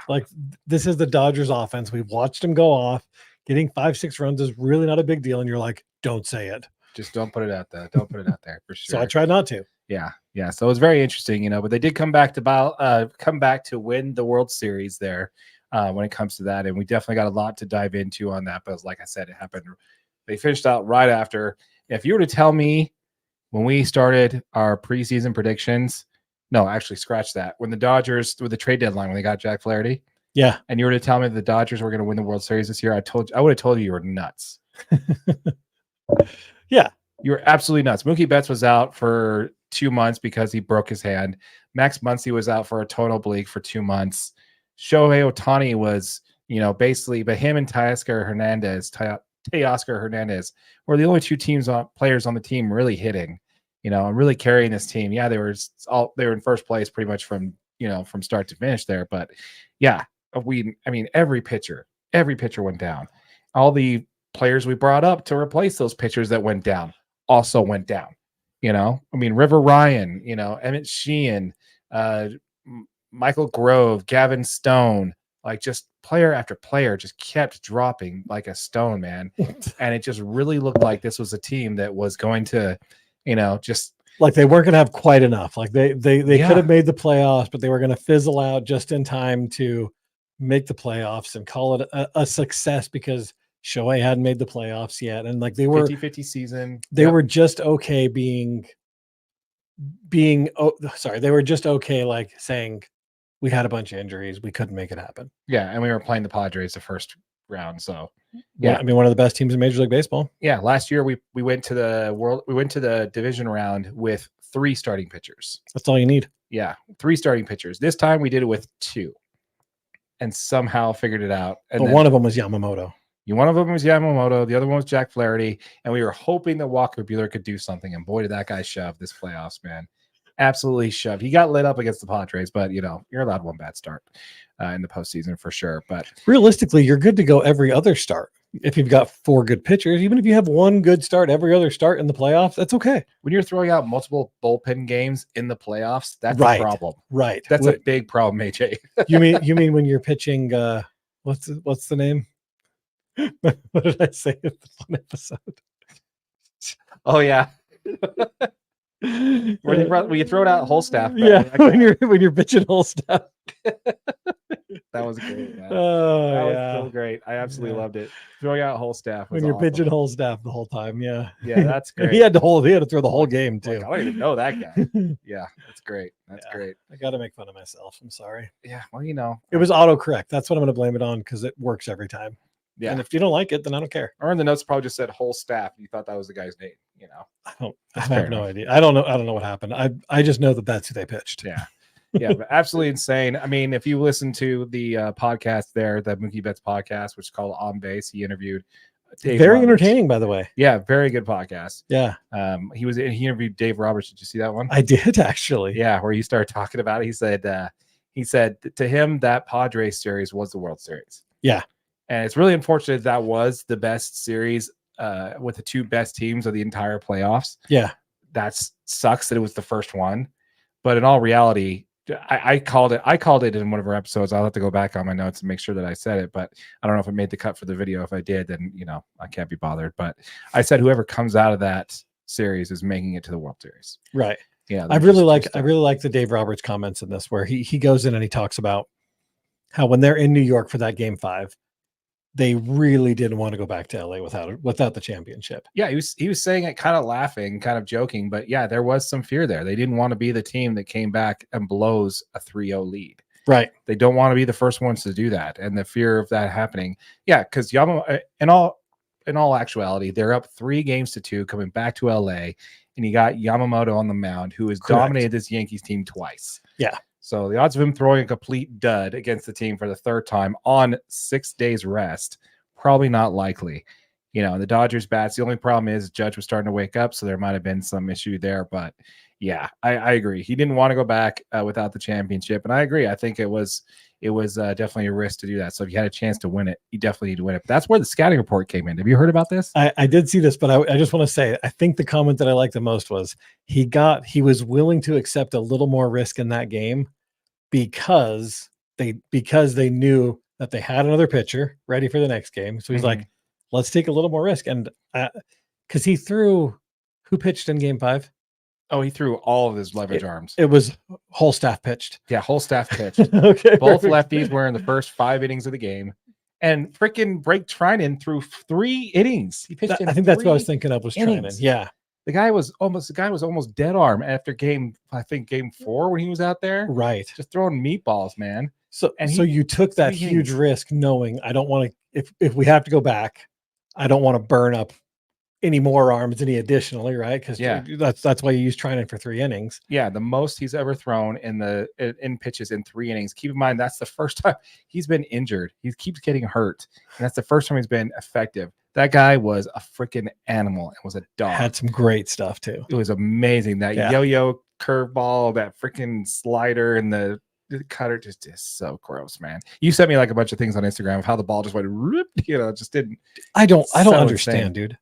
Like, this is the Dodgers offense. We've watched them go off. Getting 5-6 runs is really not a big deal. And you're like, don't say it. Just don't put it out there. Don't put it out there for sure. So I tried not to. Yeah. Yeah, so it was very interesting, but they did come back to win the World Series there when it comes to that, and we definitely got a lot to dive into on that. But like I said, it happened. They finished out right after. If you were to tell me when we started our preseason predictions, no, actually, scratch that. When the Dodgers with the trade deadline when they got Jack Flaherty, yeah, and you were to tell me the Dodgers were going to win the World Series this year, I would have told you were nuts. Yeah. You were absolutely nuts. Mookie Betts was out for 2 months because he broke his hand. Max Muncy was out for a total oblique for 2 months. Shohei Ohtani was, basically, but him and Teoscar Hernandez were the only two players on the team really hitting, and really carrying this team. Yeah, they were in first place pretty much from start to finish there. But yeah, every pitcher went down. All the players we brought up to replace those pitchers that went down also went down. River Ryan, Emmett Sheehan, Michael Grove, Gavin Stone, like just player after player just kept dropping like a stone, man. And it just really looked like this was a team that was going to, just like they weren't going to have quite enough. Like they could have made the playoffs, but they were going to fizzle out just in time to make the playoffs and call it a success because Shohei hadn't made the playoffs yet. And like they were 50-50 season. They were just okay they were just okay like saying we had a bunch of injuries, we couldn't make it happen. Yeah, and we were playing the Padres the first round, so yeah. One of the best teams in Major League Baseball. Yeah, last year we went to the division round with 3 starting pitchers. That's all you need. Yeah, 3 starting pitchers. This time we did it with 2 and somehow figured it out. But one of them was Yamamoto. One of them was Yamamoto. The other one was Jack Flaherty. And we were hoping that Walker Buehler could do something. And boy, did that guy shove this playoffs, man. Absolutely shoved. He got lit up against the Padres, but, you're allowed one bad start in the postseason for sure. But realistically, you're good to go every other start. If you've got 4 good pitchers, even if you have one good start every other start in the playoffs, that's okay. When you're throwing out multiple bullpen games in the playoffs, that's right. a problem. Right. That's a big problem, AJ. you mean when you're pitching what's the name? What did I say in one episode? Oh yeah. when you throw it out whole staff. Yeah, when you're pitching whole staff. That was great. Man. Oh, that was so great. I absolutely loved it. Throwing out whole staff when you're pitching whole staff the whole time. Yeah. Yeah, that's great. He had to throw the whole game too. I don't even know that guy. Yeah, that's great. That's great. I got to make fun of myself. I'm sorry. Yeah, well, it was autocorrect. That's what I'm going to blame it on because it works every time. Yeah. And if you don't like it, then I don't care. Or in the notes probably just said whole staff. You thought that was the guy's name, I have no idea. I don't know what happened. I just know that that's who they pitched. Yeah. Yeah, but absolutely insane. I mean, if you listen to the podcast there, the Mookie Betts podcast, which is called On Base, he interviewed Dave very Roberts. Entertaining, by the way. Yeah, very good podcast. Yeah. He interviewed Dave Roberts. Did you see that one? I did actually. Yeah, where he started talking about it. He said to him that Padres series was the World Series. Yeah. And it's really unfortunate that was the best series with the 2 best teams of the entire playoffs. Yeah. That sucks that it was the first one. But in all reality, I called it in one of our episodes. I'll have to go back on my notes and make sure that I said it, but I don't know if it made the cut for the video. If I did, then, I can't be bothered. But I said whoever comes out of that series is making it to the World Series. Right. Yeah. I really like the Dave Roberts comments in this, where he goes in and he talks about how when they're in New York for that game 5, they really didn't want to go back to LA without the championship. Yeah, he was saying it kind of laughing, kind of joking, but yeah, there was some fear there. They didn't want to be the team that came back and blows a 3-0 lead. Right. They don't want to be the first ones to do that, and the fear of that happening. Yeah, because Yamamoto, in all actuality, they're up 3-2 coming back to LA, and you got Yamamoto on the mound, who has dominated this Yankees team twice. Yeah. So the odds of him throwing a complete dud against the team for the 3rd time on 6 days rest, probably not likely. The Dodgers bats. The only problem is Judge was starting to wake up, so there might have been some issue there. But yeah, I agree. He didn't want to go back without the championship, and I agree. I think it was definitely a risk to do that. So if you had a chance to win it, you definitely need to win it. But that's where the scouting report came in. Have you heard about this? I did see this, but I just want to say, I think the comment that I liked the most was he was willing to accept a little more risk in that game because they knew that they had another pitcher ready for the next game. So he's like, let's take a little more risk. And because he threw, who pitched in game 5? Oh, he threw all of his leverage arms. It was whole staff pitched. Yeah, whole staff pitched. Okay. Both perfect. lefties were in the first 5 innings of the game. And freaking Blake Trinan threw 3 innings. He pitched in I think that's what I was 3 thinking of was innings. Trinan. Yeah. The guy was almost dead arm after game 4 when he was out there. Right. Just throwing meatballs, man. So you took that 3 huge innings. risk knowing I don't want to, if we have to go back, I don't want to burn up any more arms, any additionally, right? Because that's why you use Trinan for 3 innings. Yeah, the most he's ever thrown in pitches in 3 innings. Keep in mind that's the first time he's been injured. He keeps getting hurt, and that's the first time he's been effective. That guy was a freaking animal and was a dog. Had some great stuff too. It was amazing. That yo-yo curveball, that freaking slider, and the cutter just is so gross, man. You sent me like a bunch of things on Instagram of how the ball just went rip, just didn't. I don't So understand, insane. dude.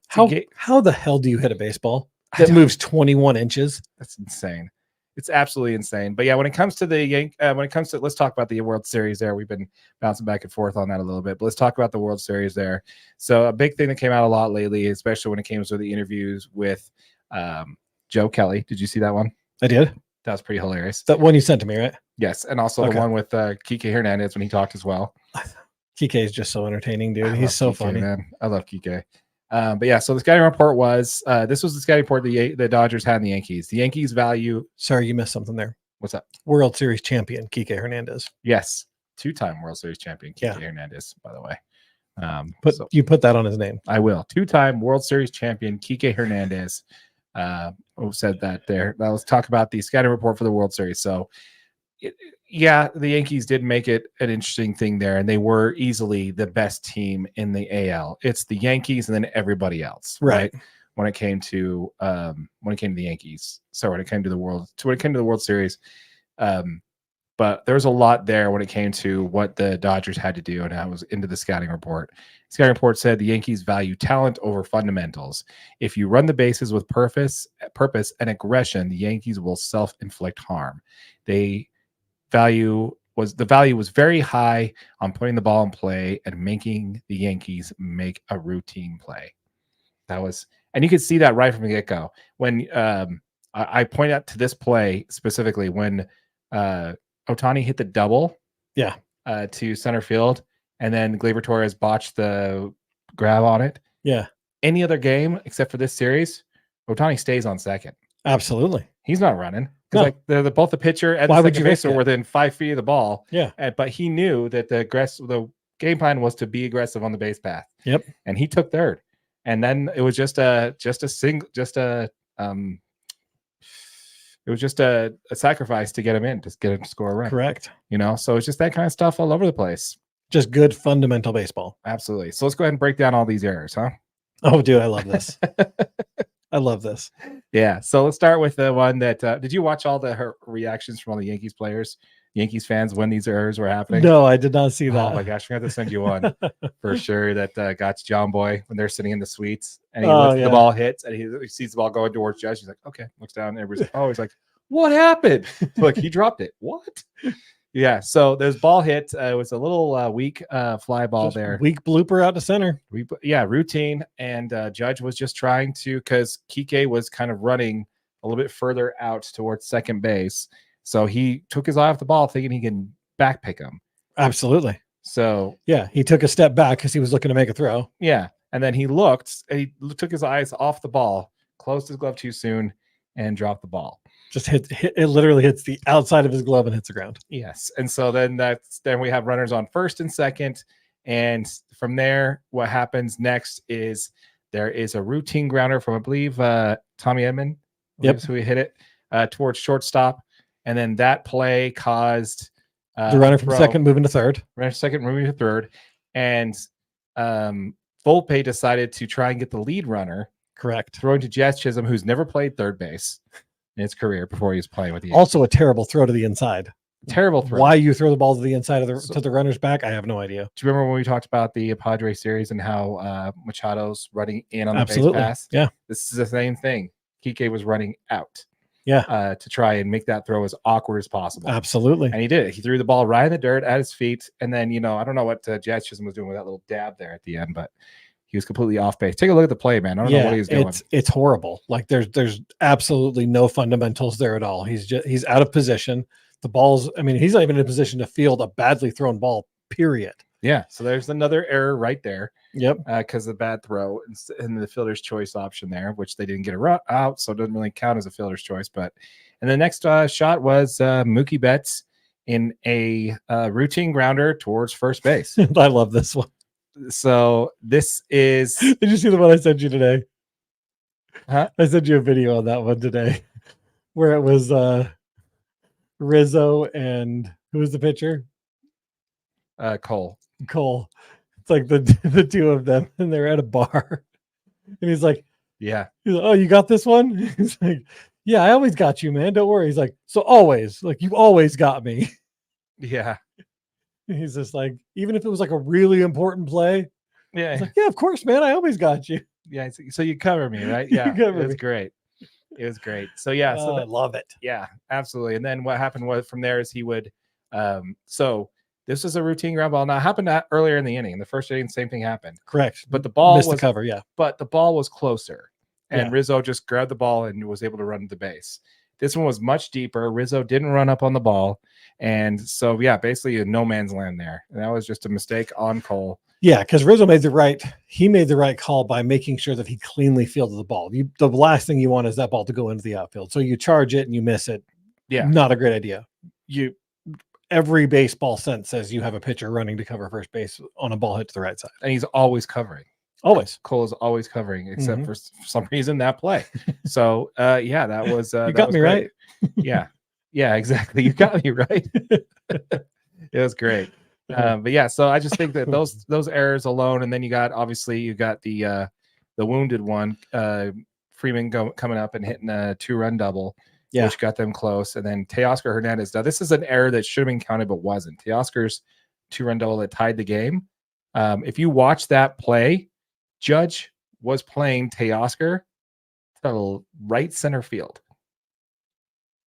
How the hell do you hit a baseball that don't- moves 21 inches? That's insane. It's absolutely insane. But yeah, when it comes to let's talk about the World Series there. We've been bouncing back and forth on that a little bit, but let's talk about the World Series there. So a big thing that came out a lot lately, especially when it came to the interviews with Joe Kelly. Did you see that one? I did. That was pretty hilarious. That one you sent to me, right? Yes. And also the one with Kike Hernandez when he talked as well. Kike is just so entertaining, dude. I He's so Kike, funny, man. I love Kike. But yeah, so the scouting report was this was the scouting report the Dodgers had in the Yankees. The Yankees value. Sorry, you missed something there. What's up? World Series champion Kike Hernandez. Yes, 2-time World Series champion Kike Hernandez. By the way, you put that on his name. I will. 2-time World Series champion Kike Hernandez. Who said that there? Now let's talk about the scouting report for the World Series. So, the Yankees did make it an interesting thing there, and they were easily the best team in the AL. It's the Yankees and then everybody else, right? When it came to the Yankees, so when it came to the World Series, but there was a lot there when it came to what the Dodgers had to do, and I was into the scouting report. The scouting report said the Yankees value talent over fundamentals. If you run the bases with purpose and aggression, the Yankees will self-inflict harm. The value was very high on putting the ball in play and making the Yankees make a routine play. And you could see that right from the get-go. When I point out to this play specifically when Ohtani hit the double to center field, and then Gleyber Torres botched the grab on it. Yeah. Any other game except for this series, Ohtani stays on second. Absolutely. He's not running because they're both the pitcher and the second baseman were within 5 feet of the ball. Yeah. But he knew that the game plan was to be aggressive on the base path. Yep. And he took third. And then it was just a sacrifice to get him in, just get him to score a run. Correct. So it's just that kind of stuff all over the place. Just good fundamental baseball. Absolutely. So let's go ahead and break down all these errors, huh? Oh, dude, I love this. I love this. Yeah. So let's start with the one that did you watch all the reactions from all the Yankees players, Yankees fans when these errors were happening? No, I did not see that. Oh my gosh, we have to send you one for sure. That got John Boy when they're sitting in the suites and the ball hits and he sees the ball going towards Judge. He's like, okay, looks down. And everybody's like, he's like, what happened? Like he dropped it. What? Yeah. So there's ball hit. It was a little weak fly ball just there. Weak blooper out to center. Routine. And Judge was just trying to, because Kike was kind of running a little bit further out towards second base. So he took his eye off the ball thinking he can back pick him. Absolutely. So he took a step back because he was looking to make a throw. Yeah. And then he took his eyes off the ball, closed his glove too soon, and dropped the ball. Just it literally hits the outside of his glove and hits the ground. Yes. And so then we have runners on first and second. And from there, what happens next is there is a routine grounder from, I believe, Tommy Edman. Yep. Who he hit it towards shortstop. And then that play caused the runner from second moving to third. Runner second moving to third. And Volpe decided to try and get the lead runner. Correct. Throwing to Jazz Chisholm, who's never played third base in his career before he was playing with the Yankees. Also a terrible throw to the inside. Terrible throw. Why you throw the ball to the inside of to the runner's back, I have no idea. Do you remember when we talked about the Padre series and how Machado's running in on the Absolutely. base pass? Yeah. This is the same thing. Kike was running out. Yeah. To try and make that throw as awkward as possible. Absolutely. And he did it. He threw the ball right in the dirt at his feet. And then, I don't know what Jazz Chisholm was doing with that little dab there at the end, but he was completely off base. Take a look at the play, man. I don't know what he was doing. It's horrible. Like there's absolutely no fundamentals there at all. He's out of position. The ball's, I mean, he's not even in a position to field a badly thrown ball, period. Yeah. So there's another error right there. Yep. Because of the bad throw and the fielder's choice option there, which they didn't get a run out, so it doesn't really count as a fielder's choice. But and the next shot was Mookie Betts in a routine grounder towards first base. I love this one. So this is. Did you see the one I sent you today? Huh? I sent you a video on that one today, where it was Rizzo and who was the pitcher? Cole. It's like the two of them, and they're at a bar, and he's like, oh, you got this one? He's like, yeah, I always got you, man. Don't worry. He's like, so always, like, you always got me. Yeah. He's just like, even if it was like a really important play, yeah, he's like, yeah, of course, man, I always got you. Yeah, so you cover me, right? Yeah, it was great. It was great. So yeah, so I love it. Yeah, absolutely. And then what happened was from there is he would, so this was a routine ground ball. Now it happened earlier in the inning. In the first inning, same thing happened. Correct. But the ball missed was the cover, yeah. But the ball was closer, and Yeah. Rizzo just grabbed the ball and was able to run to the base. This one was much deeper. Rizzo didn't run up on the ball, and so yeah, basically a no man's land there. And that was just a mistake on Cole. Yeah, because Rizzo made the right call by making sure that he cleanly fielded the ball. The last thing you want is that ball to go into the outfield. So you charge it and you miss it. Yeah, not a great idea. Every baseball sense says you have a pitcher running to cover first base on a ball hit to the right side, and he's always covering. Always. Cole is always covering, except for some reason that play. So yeah, that was you got me great. Right. Yeah, exactly. You got me right. It was great. But yeah, so I just think that those errors alone, and then you got the wounded one, Freeman coming up and hitting a 2-run double, which got them close, and then Teoscar Hernandez. Now this is an error that should have been counted but wasn't. Teoscar's 2-run double that tied the game. If you watch that play, Judge was playing Teoscar to right center field.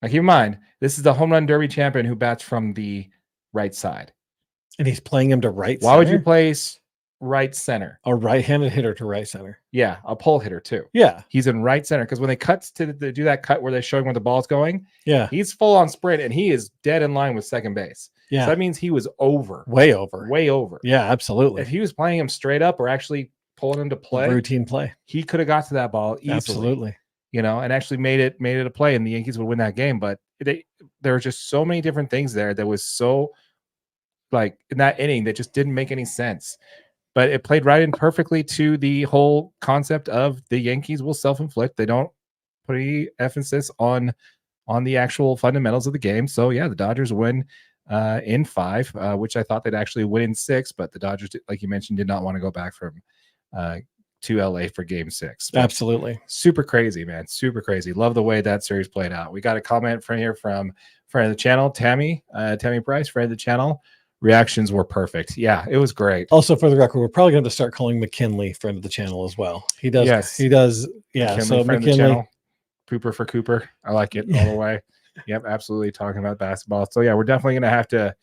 Now keep in mind, this is the home run derby champion who bats from the right side. And he's playing him to right center? Why would you place right center? A right-handed hitter to right center. Yeah, a pull hitter too. Yeah. He's in right center because when they cut to do that cut where they're showing where the ball's going, he's full on sprint and he is dead in line with second base. Yeah. So that means he was over. Way over. Way over. Yeah, absolutely. If he was playing him straight up or actually pulling him to play, routine play, he could have got to that ball easily. Absolutely. And actually made it a play, and the Yankees would win that game. But there were just so many different things there that was so like in that inning that just didn't make any sense. But it played right in perfectly to the whole concept of the Yankees will self-inflict. They don't put any emphasis on the actual fundamentals of the game. So yeah, the Dodgers win in 5, which I thought they'd actually win in 6, but the Dodgers, like you mentioned, did not want to go back from to LA for game 6. But absolutely. Super crazy, man. Super crazy. Love the way that series played out. We got a comment from here from friend of the channel, Tammy Price, friend of the channel. Reactions were perfect. Yeah, it was great. Also, for the record, we're probably going to start calling McKinley friend of the channel as well. He does. Yes. He does. Yeah. McKinley, so friend McKinley. Of the channel. Pooper for Cooper. I like it all the way. Yep, absolutely. Talking about basketball. So yeah, we're definitely going to have to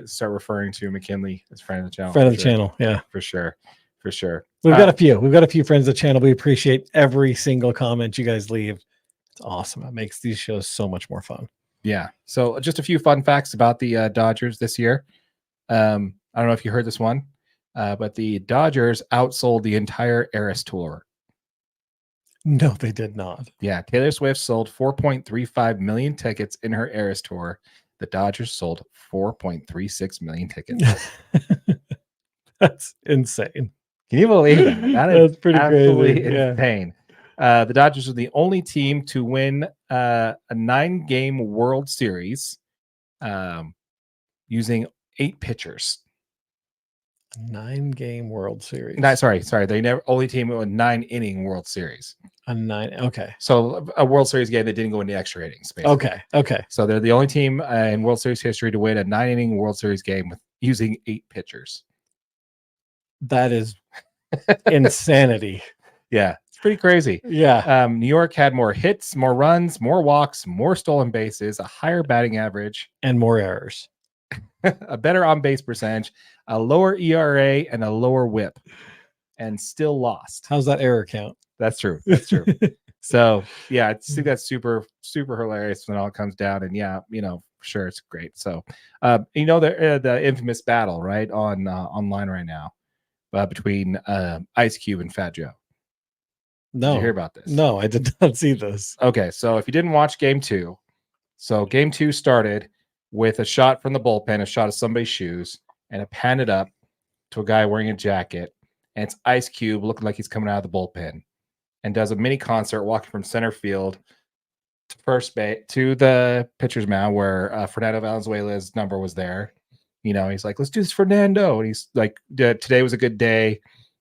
start referring to McKinley as friend of the channel. Friend of the channel. Yeah, for sure. For sure. We've got a few. We've got a few friends of the channel. We appreciate every single comment you guys leave. It's awesome. It makes these shows so much more fun. Yeah. So just a few fun facts about the Dodgers this year. I don't know if you heard this one, but the Dodgers outsold the entire Eras Tour. No, they did not. Yeah. Taylor Swift sold 4.35 million tickets in her Eras Tour. The Dodgers sold 4.36 million tickets. That's insane. Can you believe that? That's pretty absolutely crazy. Insane. The Dodgers are the only team to win a 9-game World Series using 8 pitchers. 9-game World Series. No, sorry. They never only team with a 9-inning World Series. A 9. Okay. So a World Series game that didn't go into extra innings. Basically. Okay. So they're the only team in World Series history to win a 9-inning World Series game with using 8 pitchers. That is insanity. Yeah, it's pretty crazy. Yeah. New York had more hits, more runs, more walks, more stolen bases, a higher batting average, and more errors. A better on-base percentage, a lower ERA, and a lower WHIP. and still lost. How's that error count? That's true. That's true. So yeah, I think that's super, super hilarious when it all comes down. And yeah, sure, it's great. So, the infamous battle right on online right now between Ice Cube and Fat Joe. No, did you hear about this? No, I did not see this. Okay, so if you didn't watch Game 2, so Game 2 started with a shot from the bullpen, a shot of somebody's shoes, and it panned it up to a guy wearing a jacket, and it's Ice Cube looking like he's coming out of the bullpen, and does a mini concert walking from center field to first base to the pitcher's mound where Fernando Valenzuela's number was there. He's like, let's do this, Fernando. And he's like, today was a good day.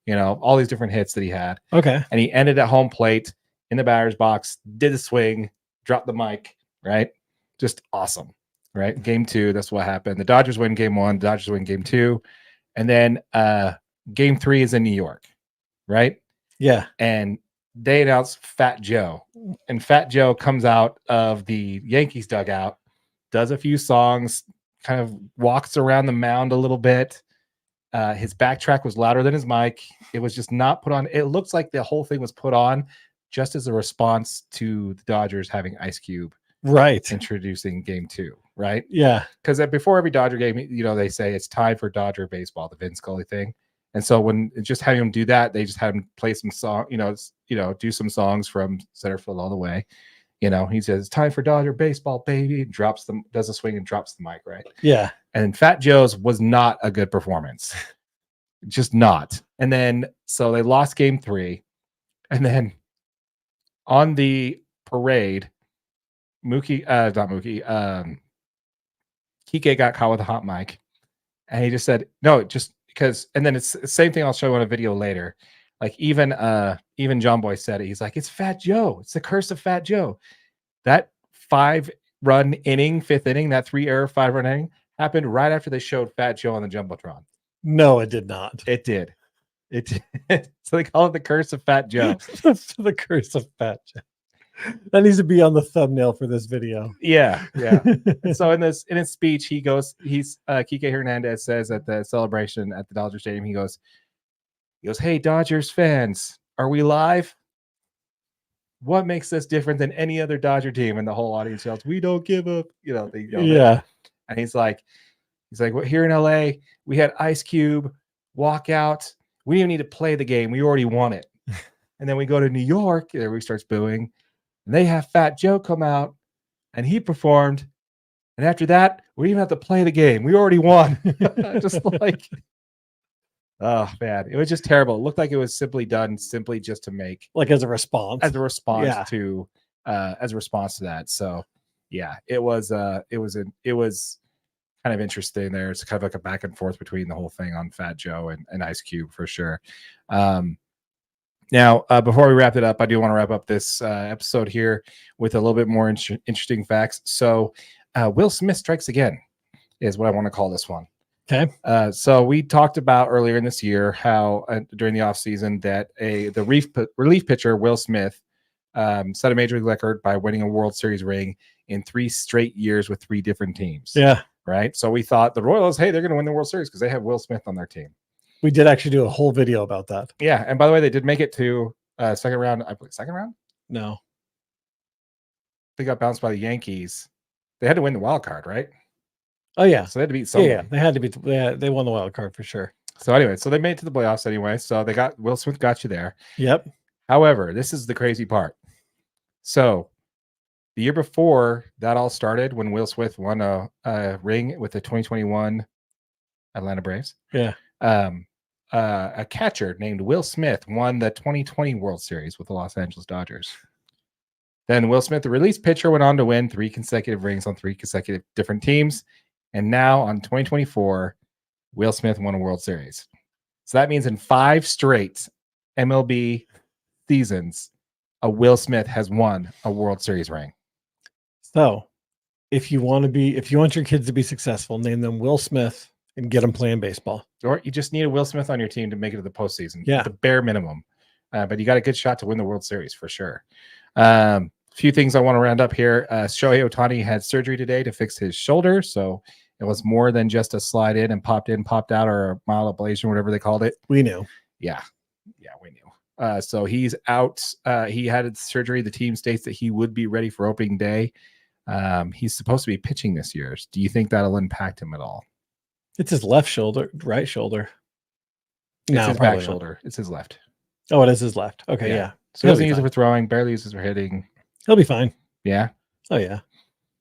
All these different hits that he had. Okay. And he ended at home plate in the batter's box, did a swing, dropped the mic, right? Just awesome, right? Game 2, that's what happened. The Dodgers win Game 1, the Dodgers win Game 2. And then Game 3 is in New York, right? Yeah. And they announce Fat Joe. And Fat Joe comes out of the Yankees dugout, does a few songs, kind of walks around the mound a little bit. His backtrack was louder than his mic. It was just not put on. It looks like the whole thing was put on just as a response to the Dodgers having Ice Cube introducing Game 2, right? Yeah. Because before every Dodger game, they say it's time for Dodger baseball, the Vin Scully thing. And so when just having him do that, they just had him play some song, do some songs from center field all the way. He says, it's time for Dodger baseball, baby. Does a swing and drops the mic, right? Yeah. And Fat Joe's was not a good performance. Just not. And then, so they lost Game 3. And then on the parade, Kike got caught with a hot mic. And he just said, no, just because, and then it's the same thing I'll show you on a video later. Like even John Boy said it. He's like, it's Fat Joe. It's the curse of Fat Joe. That 5-run inning, 5th inning, that 3-error 5-run inning happened right after they showed Fat Joe on the Jumbotron. No, it did not. It did. It did. So they call it the curse of Fat Joe. The curse of Fat Joe. That needs to be on the thumbnail for this video. Yeah. So in his speech, Kike Hernandez says at the celebration at the Dodger Stadium, he goes, hey, Dodgers fans, are we live? What makes us different than any other Dodger team? And the whole audience yells, we don't give up. Yeah. And he's like, well, here in LA, we had Ice Cube walk out. We didn't even need to play the game. We already won it. And then we go to New York, and everybody starts booing. And they have Fat Joe come out, and he performed. And after that, we didn't even have to play the game. We already won. Just like, oh man, it was just terrible. It looked like it was simply done just to make as a response to that. So yeah, it was kind of interesting there. It's kind of like a back and forth between the whole thing on Fat Joe and Ice Cube for sure. Now, before we wrap it up, I do want to wrap up this episode here with a little bit more interesting facts. So Will Smith strikes again is what I want to call this one. Okay. So we talked about earlier in this year how during the offseason that the relief pitcher, Will Smith, set a major league record by winning a World Series ring in 3 straight years with 3 different teams. Yeah. Right. So we thought the Royals, hey, they're going to win the World Series because they have Will Smith on their team. We did actually do a whole video about that. Yeah. And by the way, they did make it to second round. I believe second round? No. They got bounced by the Yankees. They had to win the wild card, right? Oh, yeah. So they had to beat someone. Yeah, they had to beat. They won the wild card for sure. So anyway, so they made it to the playoffs anyway. So they got Will Smith got you there. Yep. However, this is the crazy part. So the year before that all started, when Will Smith won a ring with the 2021 Atlanta Braves. Yeah. A catcher named Will Smith won the 2020 World Series with the Los Angeles Dodgers. Then Will Smith, the release pitcher, went on to win 3 consecutive rings on 3 consecutive different teams. And now on 2024, Will Smith won a World Series. So that means in 5 straight MLB seasons, a Will Smith has won a World Series ring. So if you want your kids to be successful, name them Will Smith and get them playing baseball. Or you just need a Will Smith on your team to make it to the postseason. Yeah. The bare minimum. But you got a good shot to win the World Series for sure. A few things I want to round up here. Shohei Ohtani had surgery today to fix his shoulder. So it was more than just a slide in, popped out, or a mild ablation, whatever they called it. We knew. Yeah. Yeah, we knew. So he's out. He had surgery. The team states that he would be ready for opening day. He's supposed to be pitching this year. Do you think that'll impact him at all? It's his left shoulder, right shoulder. It's his back shoulder. It's his left. Oh, it is his left. Okay, yeah. So he doesn't use it for throwing, barely uses it for hitting. He'll be fine. Yeah. Oh, yeah.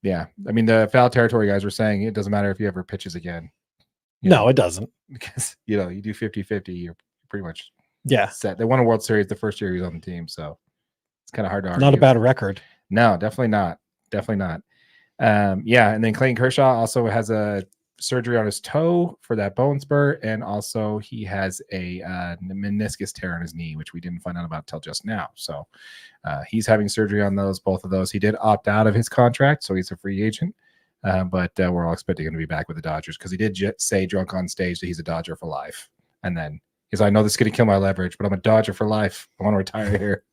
Yeah. I mean, the foul territory guys were saying it doesn't matter if he ever pitches again. No, it doesn't. Because, you do 50-50, you're pretty much set. They won a World Series the first year he was on the team, so it's kind of hard to argue. Not a bad record. No, definitely not. Definitely not. And then Clayton Kershaw also has a surgery on his toe for that bone spur, and also he has a meniscus tear on his knee, which we didn't find out about till just now. So he's having surgery on both of those. He did opt out of his contract, so he's a free agent. But we're all expecting him to be back with the Dodgers because he did say drunk on stage that he's a Dodger for life. And then he's like, I know this is going to kill my leverage, but I'm a Dodger for life. I want to retire here.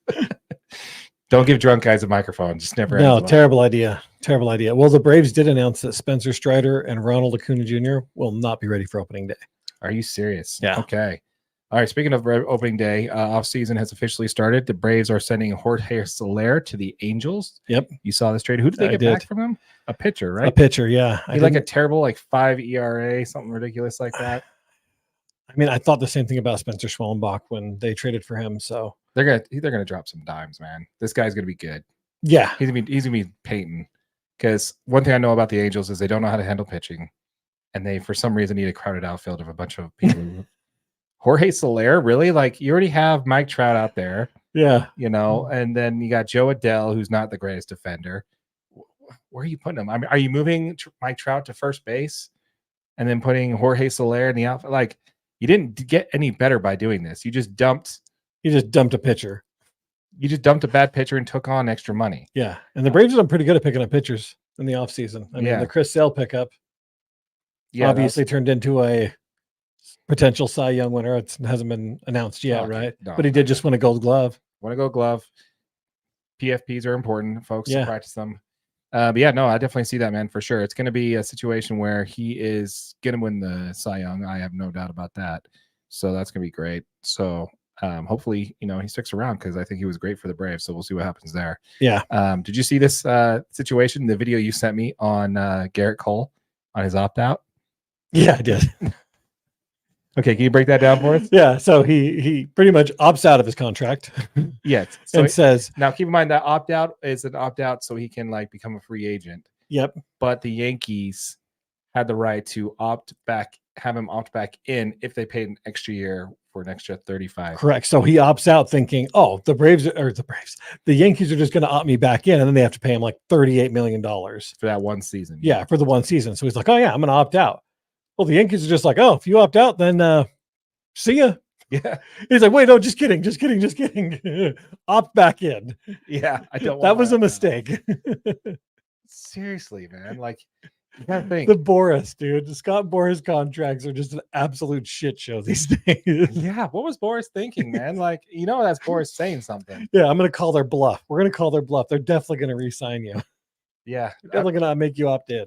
Don't give drunk guys a microphone. Just never. No, terrible idea. Terrible idea. Well, the Braves did announce that Spencer Strider and Ronald Acuna Jr. will not be ready for opening day. Are you serious? Yeah. Okay. All right. Speaking of opening day, offseason has officially started. The Braves are sending Jorge Soler to the Angels. Yep. You saw this trade. Who did they get back from him? A pitcher, right? A pitcher, yeah. He like a terrible 5 ERA, something ridiculous like that. I mean, I thought the same thing about Spencer Schwellenbach when they traded for him. So they're gonna drop some dimes, man. This guy's gonna be good. Yeah, he's gonna be painting. Because one thing I know about the Angels is they don't know how to handle pitching, and they for some reason need a crowded outfield of a bunch of people. Jorge Soler, really? Like you already have Mike Trout out there. Yeah, and then you got Joe Adele, who's not the greatest defender. Where are you putting him? I mean, are you moving Mike Trout to first base, and then putting Jorge Soler in the outfield? Like you didn't get any better by doing this. You just dumped a pitcher. You just dumped a bad pitcher and took on extra money. Yeah. And the Braves have been pretty good at picking up pitchers in the offseason. I mean, the Chris Sale pickup obviously turned into a potential Cy Young winner. It hasn't been announced yet, right? No, but he did just win a Gold Glove. Want a Gold Glove. PFPs are important, folks. To practice them. But I definitely see that, man, for sure. It's going to be a situation where he is going to win the Cy Young. I have no doubt about that. So that's going to be great. So hopefully, he sticks around because I think he was great for the Braves. So we'll see what happens there. Yeah. Did you see this situation, the video you sent me on Garrett Cole on his opt-out? Yeah, I did. Okay, can you break that down for us? Yeah, so he pretty much opts out of his contract. Yes. So and says, now keep in mind that opt-out is an opt-out so he can become a free agent. Yep. But the Yankees had the right to have him opt back in if they paid an extra year for an extra 35. Correct. So he opts out thinking, the Yankees are just going to opt me back in, and then they have to pay him like $38 million for that one season. Yeah, for the one season. So he's like, I'm going to opt out. Well, the Yankees are just like, if you opt out, then see ya. Yeah. He's like, wait, no, just kidding. Opt back in. Yeah, I don't want that was a mistake. Seriously, man. Like, you gotta think. The Boris, dude. The Scott Boris contracts are just an absolute shit show these days. Yeah, what was Boris thinking, man? Like, that's Boris saying something. Yeah, I'm gonna call their bluff. We're gonna call their bluff. They're definitely gonna re-sign you. Yeah, they're definitely gonna make you opt in.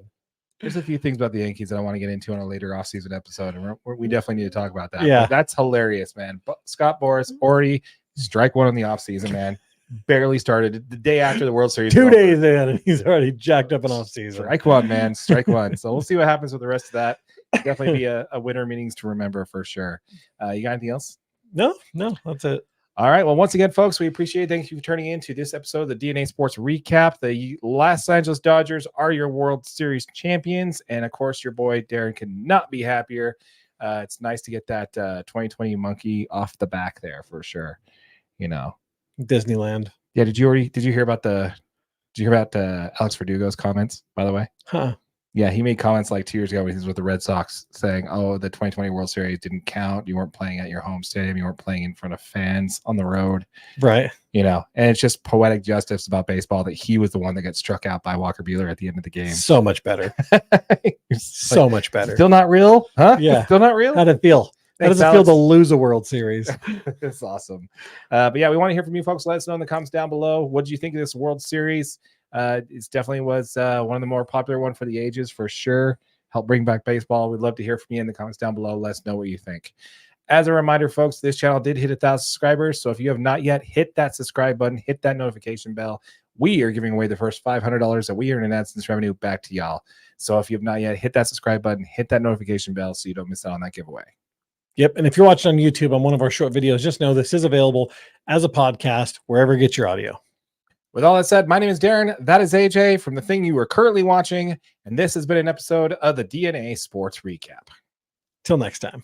There's a few things about the Yankees that I want to get into on a later off-season episode, and we definitely need to talk about that. Yeah, but that's hilarious, man. But Scott Boris already strike one in the off-season, man. Barely started the day after the World Series. 2 days in, and he's already jacked up an off-season. Strike one, man. Strike one. So we'll see what happens with the rest of that. Definitely be a winter meetings to remember for sure. You got anything else? No, that's it. All right. Well, once again, folks, we appreciate it. Thank you for turning in to this episode of the DNA Sports Recap. The Los Angeles Dodgers are your World Series champions. And, of course, your boy Darren could not be happier. It's nice to get that 2020 monkey off the back there for sure. Disneyland. Yeah. Did you hear about Alex Verdugo's comments, by the way? Huh. Yeah, he made comments like 2 years ago when he was with the Red Sox saying, the 2020 World Series didn't count. You weren't playing at your home stadium. You weren't playing in front of fans on the road. Right. And it's just poetic justice about baseball that he was the one that got struck out by Walker Buehler at the end of the game. So much better. So much better. Still not real? Huh? Yeah. Still not real? How'd it feel? How does it feel to lose a World Series? That's awesome. But yeah, we want to hear from you folks. Let us know in the comments down below. What did you think of this World Series? It definitely was one of the more popular one for the ages for sure. Help bring back baseball. We'd love to hear from you in the comments down below. Let us know what you think. As a reminder, folks, this channel did hit 1,000 subscribers. So if you have not yet, hit that subscribe button, hit that notification bell. We are giving away the first $500 that we earn in AdSense revenue back to y'all. So if you have not yet, hit that subscribe button, hit that notification bell so you don't miss out on that giveaway. Yep. And if you're watching on YouTube on one of our short videos, just know this is available as a podcast wherever you get your audio. With all that said, my name is Darren. That is AJ from the thing you are currently watching. And this has been an episode of the DNA Sports Recap. Till next time.